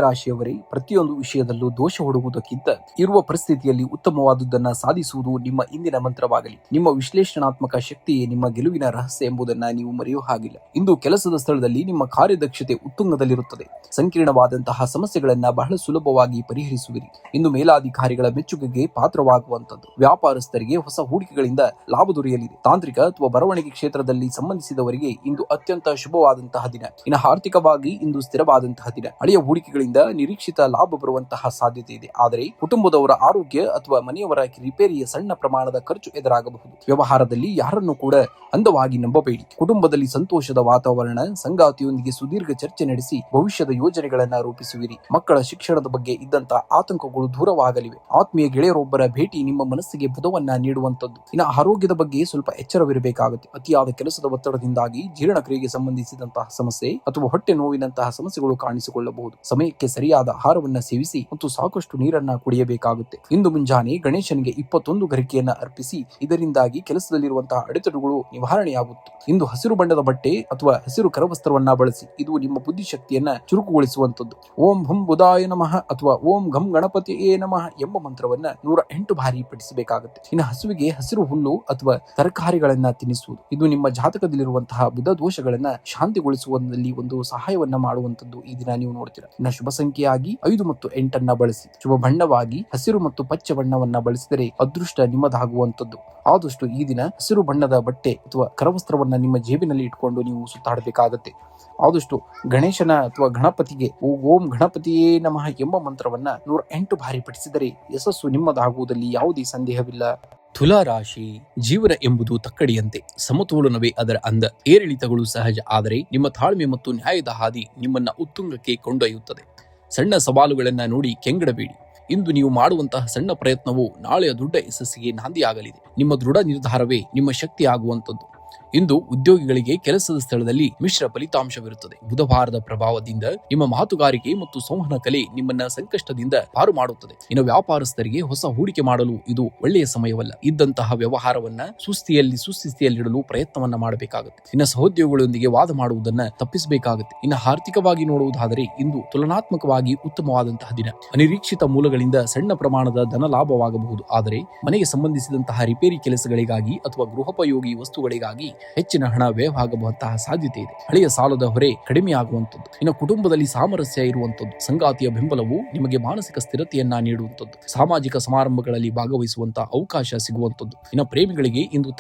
ರಾಶಿಯವರೇ, ಪ್ರತಿಯೊಂದು ವಿಷಯದಲ್ಲೂ ದೋಷ ಹುಡುಗುವುದಕ್ಕಿಂತ ಇರುವ ಪರಿಸ್ಥಿತಿಯಲ್ಲಿ ಉತ್ತಮವಾದುದನ್ನ ಸಾಧಿಸುವುದು ನಿಮ್ಮ ಇಂದಿನ ಮಂತ್ರವಾಗಲಿ. ನಿಮ್ಮ ವಿಶ್ಲೇಷಣಾತ್ಮಕ ಶಕ್ತಿಯೇ ನಿಮ್ಮ ಗೆಲುವಿನ ರಹಸ್ಯ ಎಂಬುದನ್ನ ನೀವು ಮರೆಯುವ ಹಾಗಿಲ್ಲ. ಇಂದು ಕೆಲಸದ ಸ್ಥಳದಲ್ಲಿ ನಿಮ್ಮ ಕಾರ್ಯದಕ್ಷತೆ ಉತ್ತುಂಗದಲ್ಲಿರುತ್ತದೆ. ಸಂಕೀರ್ಣವಾದಂತಹ ಸಮಸ್ಯೆಗಳನ್ನ ಬಹಳ ಸುಲಭವಾಗಿ ಪರಿಹರಿಸುವಿರಿ. ಇಂದು ಮೇಲಾಧಿಕಾರಿಗಳ ಮೆಚ್ಚುಗೆಗೆ ಪಾತ್ರವಾಗುವಂತದ್ದು. ವ್ಯಾಪಾರಸ್ಥರಿಗೆ ಹೊಸ ಹೂಡಿಕೆಗಳಿಂದ ಲಾಭ ದೊರೆಯಲಿದೆ. ತಾಂತ್ರಿಕ ಅಥವಾ ಬರವಣಿಗೆ ಕ್ಷೇತ್ರದಲ್ಲಿ ಸಂಬಂಧಿಸಿದವರಿಗೆ ಇಂದು ಅತ್ಯಂತ ಶುಭವಾದಂತಹ ದಿನ. ಇನ್ನು ಆರ್ಥಿಕವಾಗಿ ಇಂದು ಸ್ಥಿರವಾದಂತಹ ದಿನ. ಹಳೆಯ ಹೂಡಿಕೆಗಳಿಂದ ನಿರೀಕ್ಷಿತ ಲಾಭ ಬರುವಂತಹ ಸಾಧ್ಯತೆ ಇದೆ. ಆದರೆ ಕುಟುಂಬದವರ ಆರೋಗ್ಯ ಅಥವಾ ಮನೆಯವರ ರಿಪೇರಿಯ ಸಣ್ಣ ಪ್ರಮಾಣದ ಖರ್ಚು ಎದುರಾಗಬಹುದು. ವ್ಯವಹಾರದಲ್ಲಿ ಯಾರನ್ನು ಕೂಡ ಅಂದವಾಗಿ ನಂಬಬೇಡಿ. ಕುಟುಂಬದಲ್ಲಿ ಸಂತೋಷದ ವಾತಾವರಣ. ಸಂಗಾತಿಯೊಂದಿಗೆ ಸುದೀರ್ಘ ಚರ್ಚೆ ನಡೆಸಿ ಭವಿಷ್ಯದ ಯೋಜನೆಗಳನ್ನ ರೂಪಿಸುವಿರಿ. ಮಕ್ಕಳ ಶಿಕ್ಷಣದ ಬಗ್ಗೆ ಇದ್ದಂತಹ ಆತಂಕಗಳು ದೂರವಾಗಲಿವೆ. ಆತ್ಮೀಯ ಗೆಳೆಯರೊಬ್ಬರ ಭೇಟಿ ನಿಮ್ಮ ಮನಸ್ಸಿಗೆ ಬುಧವನ್ನ ನೀಡುವಂತದ್ದು. ಇನ್ನು ಆರೋಗ್ಯದ ಬಗ್ಗೆ ಸ್ವಲ್ಪ ಎಚ್ಚರವಿರಬೇಕಾಗುತ್ತೆ. ಅತಿಯಾದ ಕೆಲಸದ ಒತ್ತಡದಿಂದಾಗಿ ಜೀರ್ಣಕ್ರಿಯೆಗೆ ಸಂಬಂಧಿಸಿದಂತಹ ಸಮಸ್ಯೆ ಅಥವಾ ಹೊಟ್ಟೆ ನೋವಿನಂತಹ ಸಮಸ್ಯೆಗಳು ಕಾಣಿಸಿಕೊಳ್ಳಬಹುದು. ಸಮಯಕ್ಕೆ ಸರಿಯಾದ ಆಹಾರವನ್ನ ಸೇವಿಸಿ ಮತ್ತು ಸಾಕಷ್ಟು ನೀರನ್ನ ಕುಡಿಯಬೇಕಾಗುತ್ತೆ. ಇಂದು ಮುಂಜಾನೆ ಗಣೇಶನಿಗೆ 21 ಗರಿಕೆಯನ್ನ ಅರ್ಪಿಸಿ. ಇದರಿಂದಾಗಿ ಕೆಲಸದಲ್ಲಿರುವಂತಹ ಅಡೆತಡೆಗಳು ನಿವಾರಣೆಯಾಗುತ್ತೆ. ಇಂದು ಹಸಿರು ಬಣ್ಣದ ಬಟ್ಟೆ ಅಥವಾ ಹಸಿರು ಕರವಸ್ತ್ರವನ್ನ ಬಳಸಿ. ಇದು ನಿಮ್ಮ ಬುದ್ಧಿಶಕ್ತಿಯನ್ನ ಚುರುಕುಗೊಳಿಸುವಂತದ್ದು. ಓಂ ಭಂ ಬುಧಾಯ ನಮಃ ಅಥವಾ ಓಂ ಘಂ ಗಣಪತಿಯೇ ನಮಃ ಎಂಬ ಮಂತ್ರವನ್ನ 108 ಬಾರಿ ಪಠಿಸಬೇಕಾಗುತ್ತೆ. ಇನ್ನು ಹಸುವಿಗೆ ಹಸಿರು ಹುಲ್ಲು ಅಥವಾ ತರಕಾರಿಗಳನ್ನ ತಿನ್ನಿಸುವುದು. ಇದು ನಿಮ್ಮ ಜಾತಕದಲ್ಲಿರುವಂತಹ ಬುಧ ದೋಷಗಳನ್ನ ಶಾಂತಿಗೊಳಿಸುವುದರಲ್ಲಿ ಒಂದು ಸಹಾಯವನ್ನ ಮಾಡುವಂತದ್ದು ಈ ದಿನ ನೀವು ನೋಡ್ತೀರಾ. ಇನ್ನು ಶುಭ ಸಂಖ್ಯೆಯಾಗಿ 5 ಮತ್ತು 8 ಬಳಸಿ. ಶುಭ ಬಣ್ಣವಾಗಿ ಹಸಿರು ಮತ್ತು ಪಚ್ಚೆ ಬಣ್ಣವನ್ನ ಬಳಸಿದರೆ ಅದೃಷ್ಟ ನಿಮ್ಮದಾಗುವಂತದ್ದು. ಆದಷ್ಟು ಈ ದಿನ ಹಸಿರು ಬಣ್ಣದ ಬಟ್ಟೆ ಅಥವಾ ಕರವಸ್ತ್ರವನ್ನ ನಿಮ್ಮ ಜೇಬಿನಲ್ಲಿ ಇಟ್ಕೊಂಡು ನೀವು ಸುತ್ತಾಡಬೇಕಾಗತ್ತೆ. ಆದಷ್ಟು ಗಣೇಶನ ಅಥವಾ ಗಣಪತಿಗೆ ಓಂ ಗಣಪತಿಯೇ ನಮಃ ಎಂಬ ಮಂತ್ರವನ್ನ 108 ಬಾರಿ ಪಠಿಸಿದರೆ ಯಶಸ್ಸು ನಿಮ್ಮದಾಗುವುದರಲ್ಲಿ ಯಾವುದೇ ಸಂದೇಹವಿಲ್ಲ. ತುಲಾ ರಾಶಿ. ಜೀವನ ಎಂಬುದು ತಕ್ಕಡಿಯಂತೆ. ಸಮತೋಲನವೇ ಅದರ ಅಂದ. ಏರಿಳಿತಗಳು ಸಹಜ, ಆದರೆ ನಿಮ್ಮ ತಾಳ್ಮೆ ಮತ್ತು ನ್ಯಾಯದ ಹಾದಿ ನಿಮ್ಮನ್ನ ಉತ್ತುಂಗಕ್ಕೆ ಕೊಂಡೊಯ್ಯುತ್ತದೆ. ಸಣ್ಣ ಸವಾಲುಗಳನ್ನ ನೋಡಿ ಕೆಂಗಡಬೇಡಿ. ಇಂದು ನೀವು ಮಾಡುವಂತಹ ಸಣ್ಣ ಪ್ರಯತ್ನವು ನಾಳೆಯ ದೊಡ್ಡ ಯಶಸ್ಸಿಗೆ ನಾಂದಿಯಾಗಲಿದೆ. ನಿಮ್ಮ ದೃಢ ನಿರ್ಧಾರವೇ ನಿಮ್ಮ ಶಕ್ತಿ ಆಗುವಂತದ್ದು. ಇಂದು ಉದ್ಯೋಗಿಗಳಿಗೆ ಕೆಲಸದ ಸ್ಥಳದಲ್ಲಿ ಮಿಶ್ರ ಫಲಿತಾಂಶವಿರುತ್ತದೆ. ಬುಧವಾರದ ಪ್ರಭಾವದಿಂದ ನಿಮ್ಮ ಮಾತುಗಾರಿಕೆ ಮತ್ತು ಸಂವಹನ ಕಲೆ ನಿಮ್ಮನ್ನ ಸಂಕಷ್ಟದಿಂದ ಪಾರು ಮಾಡುತ್ತದೆ. ಇನ್ನು ವ್ಯಾಪಾರಸ್ಥರಿಗೆ ಹೊಸ ಹೂಡಿಕೆ ಮಾಡಲು ಇದು ಒಳ್ಳೆಯ ಸಮಯವಲ್ಲ. ಇದ್ದಂತಹ ವ್ಯವಹಾರವನ್ನ ಸುಸ್ಥಿತಿಯಲ್ಲಿಡಲು ಪ್ರಯತ್ನವನ್ನ ಮಾಡಬೇಕಾಗುತ್ತೆ. ಇನ್ನು ಸಹೋದ್ಯೋಗಿಗಳೊಂದಿಗೆ ವಾದ ಮಾಡುವುದನ್ನ ತಪ್ಪಿಸಬೇಕಾಗುತ್ತೆ. ಇನ್ನು ಆರ್ಥಿಕವಾಗಿ ನೋಡುವುದಾದರೆ ಇಂದು ತುಲನಾತ್ಮಕವಾಗಿ ಉತ್ತಮವಾದಂತಹ ದಿನ. ಅನಿರೀಕ್ಷಿತ ಮೂಲಗಳಿಂದ ಸಣ್ಣ ಪ್ರಮಾಣದ ಧನ ಲಾಭವಾಗಬಹುದು. ಆದರೆ ಮನೆಗೆ ಸಂಬಂಧಿಸಿದಂತಹ ರಿಪೇರಿ ಕೆಲಸಗಳಿಗಾಗಿ ಅಥವಾ ಗೃಹೋಪಯೋಗಿ ವಸ್ತುಗಳಿಗಾಗಿ ಹೆಚ್ಚಿನ ಹಣ ವ್ಯಯವಾಗುವಂತಹ ಸಾಧ್ಯತೆ ಇದೆ. ಹಳೆಯ ಸಾಲದ ಹೊರೆ ಕಡಿಮೆಯಾಗುವಂಥದ್ದು. ಇನ್ನು ಕುಟುಂಬದಲ್ಲಿ ಸಾಮರಸ್ಯ ಇರುವಂಥದ್ದು. ಸಂಗಾತಿಯ ಬೆಂಬಲವು ನಿಮಗೆ ಮಾನಸಿಕ ಸ್ಥಿರತೆಯನ್ನ ನೀಡುವಂಥದ್ದು. ಸಾಮಾಜಿಕ ಸಮಾರಂಭಗಳಲ್ಲಿ ಭಾಗವಹಿಸುವಂತಹ ಅವಕಾಶ ಸಿಗುವಂಥದ್ದು. ಇನ್ನು ಪ್ರೇಮಿಗಳಿಗೆ ಇಂದು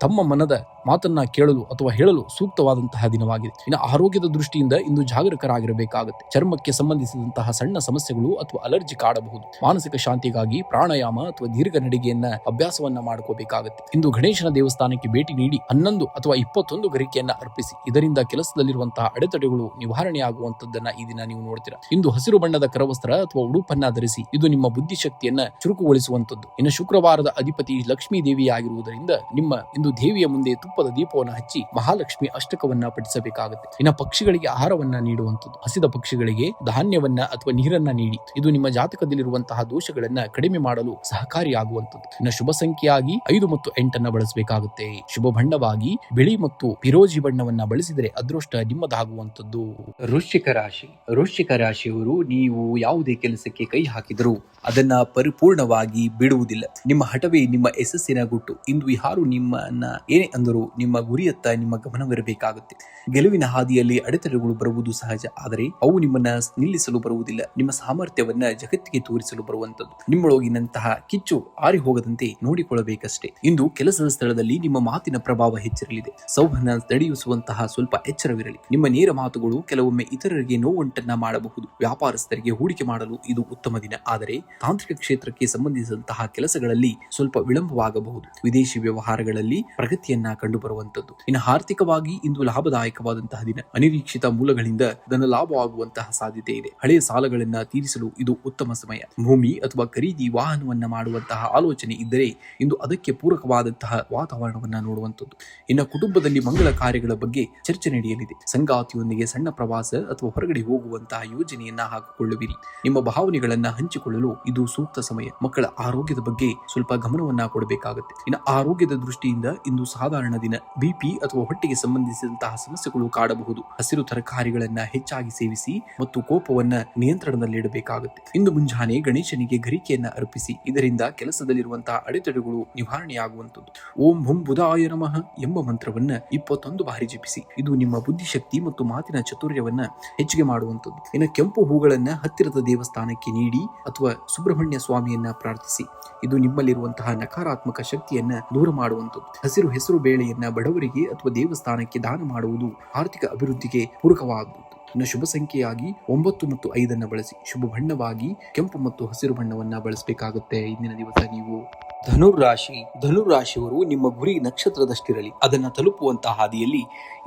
ತಮ್ಮ ಮನದ ಮಾತನ್ನ ಕೇಳಲು ಅಥವಾ ಹೇಳಲು ಸೂಕ್ತವಾದಂತಹ ದಿನವಾಗಿದೆ. ಇನ್ನು ಆರೋಗ್ಯದ ದೃಷ್ಟಿಯಿಂದ ಇಂದು ಜಾಗರೂಕರಾಗಿರಬೇಕಾಗುತ್ತೆ. ಚರ್ಮಕ್ಕೆ ಸಂಬಂಧಿಸಿದಂತಹ ಸಣ್ಣ ಸಮಸ್ಯೆಗಳು ಅಥವಾ ಅಲರ್ಜಿ ಕಾಡಬಹುದು. ಮಾನಸಿಕ ಶಾಂತಿಗಾಗಿ ಪ್ರಾಣಾಯಾಮ ಅಥವಾ ದೀರ್ಘ ನಡಿಗೆಯನ್ನ ಅಭ್ಯಾಸವನ್ನ ಮಾಡ್ಕೋಬೇಕಾಗುತ್ತೆ. ಇಂದು ಗಣೇಶನ ದೇವಸ್ಥಾನಕ್ಕೆ ಭೇಟಿ ನೀಡಿ 11 ಅಥವಾ 21 ಗರಿಕೆಯನ್ನ ಅರ್ಪಿಸಿ. ಇದರಿಂದ ಕೆಲಸದಲ್ಲಿರುವಂತಹ ಅಡೆತಡೆಗಳು ನಿವಾರಣೆಯಾಗುವಂತದ್ದನ್ನ ಈ ದಿನ ನೀವು ನೋಡ್ತೀರಾ. ಇಂದು ಹಸಿರು ಬಣ್ಣದ ಕರವಸ್ತ್ರ ಅಥವಾ ಉಡುಪನ್ನ ಧರಿಸಿ. ಇದು ನಿಮ್ಮ ಬುದ್ಧಿಶಕ್ತಿಯನ್ನ ಚುರುಕುಗೊಳಿಸುವಂತದ್ದು. ಇನ್ನು ಶುಕ್ರವಾರದ ಅಧಿಪತಿ ಲಕ್ಷ್ಮೀ ದೇವಿಯಾಗಿರುವುದರಿಂದ ನಿಮ್ಮ ಇಂದು ದೇವಿಯ ಮುಂದೆ ತುಪ್ಪದ ದೀಪವನ್ನು ಹಚ್ಚಿ ಮಹಾಲಕ್ಷ್ಮಿ ಅಷ್ಟಕವನ್ನ ಪಠಿಸಬೇಕಾಗುತ್ತೆ. ಇನ್ನು ಪಕ್ಷಿಗಳಿಗೆ ಆಹಾರವನ್ನ ನೀಡುವಂಥದ್ದು. ಹಸಿದ ಪಕ್ಷಿಗಳಿಗೆ ಧಾನ್ಯವನ್ನ ಅಥವಾ ನೀರನ್ನ ನೀಡಿ. ಇದು ನಿಮ್ಮ ಜಾತಕದಲ್ಲಿರುವಂತಹ ದೋಷಗಳನ್ನ ಕಡಿಮೆ ಮಾಡಲು ಸಹಕಾರಿಯಾಗುವಂಥದ್ದು. ಇನ್ನು ಶುಭ ಸಂಖ್ಯೆಯಾಗಿ 5 ಮತ್ತು 8 ಬಳಸಬೇಕಾಗುತ್ತೆ. ಶುಭ ಬಣ್ಣವಾಗಿ ಬಿಳಿ ಮತ್ತು ಪಿರೋಜಿ ಬಣ್ಣವನ್ನ ಬಳಸಿದರೆ ಅದೃಷ್ಟ ನಿಮ್ಮದಾಗುವಂಥದ್ದು. ವೃಶ್ಚಿಕ ರಾಶಿಯವರು, ನೀವು ಯಾವುದೇ ಕೆಲಸಕ್ಕೆ ಕೈ ಹಾಕಿದರೂ ಅದನ್ನ ಪರಿಪೂರ್ಣವಾಗಿ ಬಿಡುವುದಿಲ್ಲ. ನಿಮ್ಮ ಹಠವೇ ನಿಮ್ಮ ಯಶಸ್ಸಿನ ಗುಟ್ಟು. ಇಂದು ಯಾರು ನಿಮ್ಮನ್ನ ಏನೇ ಅಂದರೂ ನಿಮ್ಮ ಗುರಿಯತ್ತ ನಿಮ್ಮ ಗಮನವಿರಬೇಕಾಗುತ್ತೆ. ಗೆಲುವಿನ ಹಾದಿಯಲ್ಲಿ ಅಡೆತಡೆಗಳು ಬರುವುದು ಸಹಜ, ಆದರೆ ಅವು ನಿಮ್ಮನ್ನ ನಿಲ್ಲಿಸಲು ಬರುವುದಿಲ್ಲ. ನಿಮ್ಮ ಸಾಮರ್ಥ್ಯವನ್ನ ಜಗತ್ತಿಗೆ ತೋರಿಸಲು ಬರುವಂತದ್ದು. ನಿಮ್ಮೊಳಗಿನಂತಹ ಕಿಚ್ಚು ಆರಿ ಹೋಗದಂತೆ ನೋಡಿಕೊಳ್ಳಬೇಕಷ್ಟೇ. ಇಂದು ಕೆಲಸದ ಸ್ಥಳದಲ್ಲಿ ನಿಮ್ಮ ಮಾತಿನ ಪ್ರಭಾವ ಹೆಚ್ಚಿರಲಿದೆ. ಸಂವಹನ ತಡೆಯುವಂತಹ ಸ್ವಲ್ಪ ಎಚ್ಚರವಿರಲಿ. ನಿಮ್ಮ ನೇರ ಮಾತುಗಳು ಕೆಲವೊಮ್ಮೆ ಇತರರಿಗೆ ನೋವುಂಟನ್ನ ಮಾಡಬಹುದು. ವ್ಯಾಪಾರಸ್ಥರಿಗೆ ಹೂಡಿಕೆ ಮಾಡಲು ಇದು ಉತ್ತಮ ದಿನ, ಆದರೆ ತಾಂತ್ರಿಕ ಕ್ಷೇತ್ರಕ್ಕೆ ಸಂಬಂಧಿಸಿದಂತಹ ಕೆಲಸಗಳಲ್ಲಿ ಸ್ವಲ್ಪ ವಿಳಂಬವಾಗಬಹುದು. ವಿದೇಶಿ ವ್ಯವಹಾರಗಳಲ್ಲಿ ಪ್ರಗತಿಯನ್ನ ಕಂಡುಬರುವಂತದ್ದು. ಇನ್ನು ಆರ್ಥಿಕವಾಗಿ ಇಂದು ಲಾಭದಾಯಕವಾದಂತಹ ದಿನ. ಅನಿರೀಕ್ಷಿತ ಮೂಲಗಳಿಂದ ಧನ ಲಾಭವಾಗುವಂತಹ ಸಾಧ್ಯತೆ ಇದೆ. ಹಳೆಯ ಸಾಲಗಳನ್ನ ತೀರಿಸಲು ಇದು ಉತ್ತಮ ಸಮಯ. ಭೂಮಿ ಅಥವಾ ಖರೀದಿ ವಾಹನವನ್ನ ಮಾಡುವಂತಹ ಆಲೋಚನೆ ಇದ್ದರೆ ಇಂದು ಅದಕ್ಕೆ ಪೂರಕವಾದಂತಹ ವಾತಾವರಣವನ್ನ ನೋಡುವಂತದ್ದು. ಇನ್ನು ಕುಟುಂಬದಲ್ಲಿ ಮಂಗಳ ಕಾರ್ಯಗಳ ಬಗ್ಗೆ ಚರ್ಚೆ ನಡೆಯಲಿದೆ. ಸಂಗಾತಿಯೊಂದಿಗೆ ಸಣ್ಣ ಪ್ರವಾಸ ಅಥವಾ ಹೊರಗಡೆ ಹೋಗುವಂತಹ ಯೋಜನೆಯನ್ನ ಹಾಕಿಕೊಳ್ಳುವಿರಿ. ನಿಮ್ಮ ಭಾವನೆಗಳನ್ನ ಹಂಚಿಕೊಳ್ಳಲು ಇದು ಸೂಕ್ತ ಸಮಯ. ಮಕ್ಕಳ ಆರೋಗ್ಯದ ಬಗ್ಗೆ ಸ್ವಲ್ಪ ಗಮನವನ್ನ ಕೊಡಬೇಕಾಗುತ್ತೆ. ಇನ್ನು ಆರೋಗ್ಯದ ದೃಷ್ಟಿಯಿಂದ ಇಂದು ಸಾಧಾರಣ ದಿನ. ಬಿಪಿ ಅಥವಾ ಹೊಟ್ಟೆಗೆ ಸಂಬಂಧಿಸಿದಂತಹ ಸಮಸ್ಯೆಗಳು ಕಾಡಬಹುದು. ಹಸಿರು ತರಕಾರಿಗಳನ್ನ ಹೆಚ್ಚಾಗಿ ಸೇವಿಸಿ ಮತ್ತು ಕೋಪವನ್ನ ನಿಯಂತ್ರಣದಲ್ಲಿಡಬೇಕಾಗುತ್ತೆ. ಇಂದು ಮುಂಜಾನೆ ಗಣೇಶನಿಗೆ ಗರಿಕೆಯನ್ನ ಅರ್ಪಿಸಿ. ಇದರಿಂದ ಕೆಲಸದಲ್ಲಿರುವಂತಹ ಅಡೆತಡೆಗಳು ನಿವಾರಣೆಯಾಗುವಂಥದ್ದು. ಓಂ ಹುಂ ಬುಧಾಯ ನಮಃ ಎಂಬ ಮಂತ್ರವನ್ನ 21 ಬಾರಿ ಜಪಿಸಿ. ಇದು ನಿಮ್ಮ ಬುದ್ಧಿಶಕ್ತಿ ಮತ್ತು ಮಾತಿನ ಚಾತುರ್ಯವನ್ನ ಹೆಚ್ಚಿಗೆ ಮಾಡುವಂಥದ್ದು. ಇನ್ನು ಕೆಂಪು ಹೂಗಳನ್ನ ಹತ್ತಿರದ ದೇವಸ್ಥಾನಕ್ಕೆ ನೀಡಿ ಅಥವಾ ಸುಬ್ರಹ್ಮಣ್ಯ ಸ್ವಾಮಿಯನ್ನ ಪ್ರಾರ್ಥಿಸಿ. ಇದು ನಿಮ್ಮಲ್ಲಿರುವಂತಹ ನಕಾರಾತ್ಮಕ ಶಕ್ತಿಯನ್ನ ದೂರ ಮಾಡುವಂಥದ್ದು. ಹಸಿರು ಹೆಸರು ಬೇಳೆಯನ್ನ ಬಡವರಿಗೆ ಅಥವಾ ದೇವಸ್ಥಾನಕ್ಕೆ ದಾನ ಮಾಡುವುದು ಆರ್ಥಿಕ ಅಭಿವೃದ್ಧಿಗೆ ಪೂರಕವಾದದ್ದು. ಇನ್ನು ಶುಭ ಸಂಖ್ಯೆಯಾಗಿ 9 ಮತ್ತು 5 ಬಳಸಿ. ಶುಭ ಬಣ್ಣವಾಗಿ ಕೆಂಪು ಮತ್ತು ಹಸಿರು ಬಣ್ಣವನ್ನ ಬಳಸಬೇಕಾಗುತ್ತೆ. ಇಂದಿನ ದಿವಸ ನೀವು ಧನುರಾಶಿಯವರು ನಿಮ್ಮ ಗುರಿ ನಕ್ಷತ್ರದಷ್ಟಿರಲಿ. ಅದನ್ನ ತಲುಪುವಂತಹ ಹಾದಿಯಲ್ಲಿ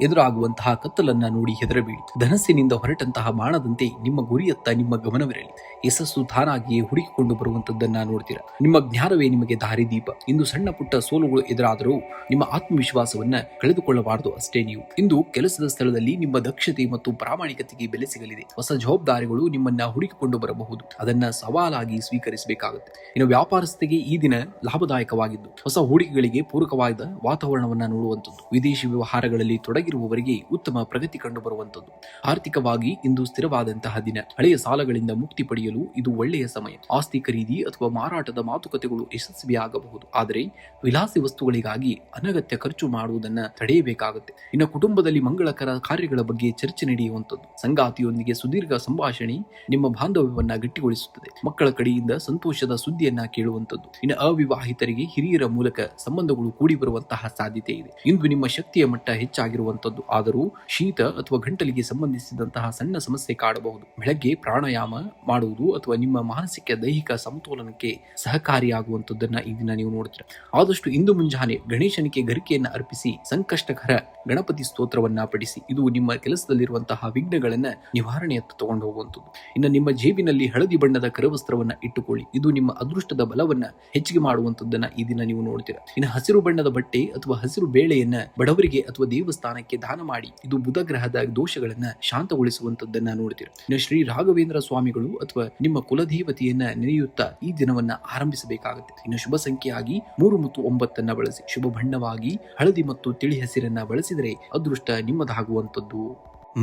ಎದುರಾಗುವಂತಹ ಕತ್ತಲನ್ನ ನೋಡಿ ಹೆದರಬೇಡಿ. ಧನಸ್ಸಿನಿಂದ ಹೊರಟಂತಹ ಬಾಣದಂತೆ ನಿಮ್ಮ ಗುರಿಯತ್ತ ನಿಮ್ಮ ಗಮನವಿರಲಿ. ಯಶಸ್ಸು ತಾನಾಗಿಯೇ ಹುಡುಕಿಕೊಂಡು ಬರುವಂತದ್ದನ್ನ ನೋಡ್ತೀರಾ. ನಿಮ್ಮ ಜ್ಞಾನವೇ ನಿಮಗೆ ದಾರಿದೀಪ. ಇಂದು ಸಣ್ಣ ಪುಟ್ಟ ಸೋಲುಗಳು ಎದುರಾದರೂ ನಿಮ್ಮ ಆತ್ಮವಿಶ್ವಾಸವನ್ನ ಕಳೆದುಕೊಳ್ಳಬಾರದು ಅಷ್ಟೇ ನೀವು. ಇಂದು ಕೆಲಸದ ಸ್ಥಳದಲ್ಲಿ ನಿಮ್ಮ ದಕ್ಷತೆ ಮತ್ತು ಪ್ರಾಮಾಣಿಕತೆಗೆ ಬೆಲೆ ಸಿಗಲಿದೆ. ಹೊಸ ಜವಾಬ್ದಾರಿಗಳು ನಿಮ್ಮನ್ನ ಹುಡುಕಿಕೊಂಡು ಬರಬಹುದು. ಅದನ್ನ ಸವಾಲಾಗಿ ಸ್ವೀಕರಿಸಬೇಕಾಗುತ್ತೆ. ಇನ್ನು ವ್ಯಾಪಾರಸ್ಥರಿಗೆ ಈ ದಿನ ಲಾಭದಾಯಕವಾಗಿದ್ದು ಹೊಸ ಹೂಡಿಕೆಗಳಿಗೆ ಪೂರಕವಾದ ವಾತಾವರಣವನ್ನ ನೋಡುವಂಥದ್ದು. ವಿದೇಶಿ ವ್ಯವಹಾರಗಳಲ್ಲಿ ತೊಡಗಿರುವವರಿಗೆ ಉತ್ತಮ ಪ್ರಗತಿ ಕಂಡು ಬರುವಂಥದ್ದು. ಆರ್ಥಿಕವಾಗಿ ಇಂದು ಸ್ಥಿರವಾದಂತಹ ದಿನ. ಹಳೆಯ ಸಾಲಗಳಿಂದ ಮುಕ್ತಿ ಪಡೆಯಲು ಇದು ಒಳ್ಳೆಯ ಸಮಯ. ಆಸ್ತಿ ಖರೀದಿ ಅಥವಾ ಮಾರಾಟದ ಮಾತುಕತೆಗಳು ಯಶಸ್ವಿಯಾಗಬಹುದು. ಆದರೆ ವಿಲಾಸಿ ವಸ್ತುಗಳಿಗಾಗಿ ಅನಗತ್ಯ ಖರ್ಚು ಮಾಡುವುದನ್ನ ತಡೆಯಬೇಕಾಗುತ್ತೆ. ಇನ್ನು ಕುಟುಂಬದಲ್ಲಿ ಮಂಗಳಕರ ಕಾರ್ಯಗಳ ಬಗ್ಗೆ ಚರ್ಚೆ ನಡೆಯುವಂಥದ್ದು. ಸಂಗಾತಿಯೊಂದಿಗೆ ಸುದೀರ್ಘ ಸಂಭಾಷಣೆ ನಿಮ್ಮ ಬಾಂಧವ್ಯವನ್ನ ಗಟ್ಟಿಗೊಳಿಸುತ್ತದೆ. ಮಕ್ಕಳ ಕಡೆಯಿಂದ ಸಂತೋಷದ ಸುದ್ದಿಯನ್ನ ಕೇಳುವಂಥದ್ದು. ಇನ್ನು ಅವಿವಾಹಿತರಿಗೆ ಹಿರಿಯರ ಮೂಲಕ ಸಂಬಂಧಗಳು ಕೂಡಿ ಬರುವಂತಹ ಸಾಧ್ಯತೆ ಇದೆ. ಇಂದು ನಿಮ್ಮ ಶಕ್ತಿಯ ಮಟ್ಟ ಹೆಚ್ಚಾಗಿರುವಂತದ್ದು. ಆದರೂ ಶೀತ ಅಥವಾ ಗಂಟಲಿಗೆ ಸಂಬಂಧಿಸಿದಂತಹ ಸಣ್ಣ ಸಮಸ್ಯೆ ಕಾಡಬಹುದು. ಬೆಳಗ್ಗೆ ಪ್ರಾಣಾಯಾಮ ಮಾಡುವುದು ಅಥವಾ ನಿಮ್ಮ ಮಾನಸಿಕ ದೈಹಿಕ ಸಮತೋಲನಕ್ಕೆ ಸಹಕಾರಿಯಾಗುವಂತದ್ದನ್ನ ಈ ದಿನ ನೀವು ನೋಡ್ತೀರಾ. ಆದಷ್ಟು ಇಂದು ಮುಂಜಾನೆ ಗಣೇಶನಿಗೆ ಗರಿಕೆಯನ್ನ ಅರ್ಪಿಸಿ ಸಂಕಷ್ಟಕರ ಗಣಪತಿ ಸ್ತೋತ್ರವನ್ನ ಪಠಿಸಿ. ಇದು ನಿಮ್ಮ ಕೆಲಸದಲ್ಲಿರುವಂತಹ ವಿಘ್ನಗಳನ್ನ ನಿವಾರಣೆಯತ್ತ ತಗೊಂಡು ಹೋಗುವಂಥದ್ದು. ಇನ್ನು ನಿಮ್ಮ ಜೇಬಿನಲ್ಲಿ ಹಳದಿ ಬಣ್ಣದ ಕರವಸ್ತ್ರವನ್ನ ಇಟ್ಟುಕೊಳ್ಳಿ. ಇದು ನಿಮ್ಮ ಅದೃಷ್ಟದ ಬಲವನ್ನ ಹೆಚ್ಚಿಗೆ ಮಾಡುವಂತದ್ದನ್ನ ಈ ದಿನ ನೀವು ನೋಡ್ತೀರಾ. ಇನ್ನು ಹಸಿರು ಬಣ್ಣದ ಬಟ್ಟೆ ಅಥವಾ ಹಸಿರು ಬೇಳೆಯನ್ನ ಬಡವರಿಗೆ ಅಥವಾ ದೇವಸ್ಥಾನಕ್ಕೆ ದಾನ ಮಾಡಿ. ಇದು ಬುಧ ಗ್ರಹದ ದೋಷಗಳನ್ನ ಶಾಂತಗೊಳಿಸುವಂತದ್ದನ್ನ ನೋಡ್ತೀರಾ. ಇನ್ನು ಶ್ರೀ ರಾಘವೇಂದ್ರ ಸ್ವಾಮಿಗಳು ಅಥವಾ ನಿಮ್ಮ ಕುಲದೇವತೆಯನ್ನ ನೆನೆಯುತ್ತಾ ಈ ದಿನವನ್ನ ಆರಂಭಿಸಬೇಕಾಗುತ್ತೆ. ಇನ್ನು ಶುಭ ಸಂಖ್ಯೆಯಾಗಿ 3 ಮತ್ತು 9 ಬಳಸಿ. ಶುಭ ಬಣ್ಣವಾಗಿ ಹಳದಿ ಮತ್ತು ತಿಳಿ ಹಸಿರನ್ನ ಬಳಸಿದರೆ ಅದೃಷ್ಟ ನಿಮ್ಮದಾಗುವಂತದ್ದು.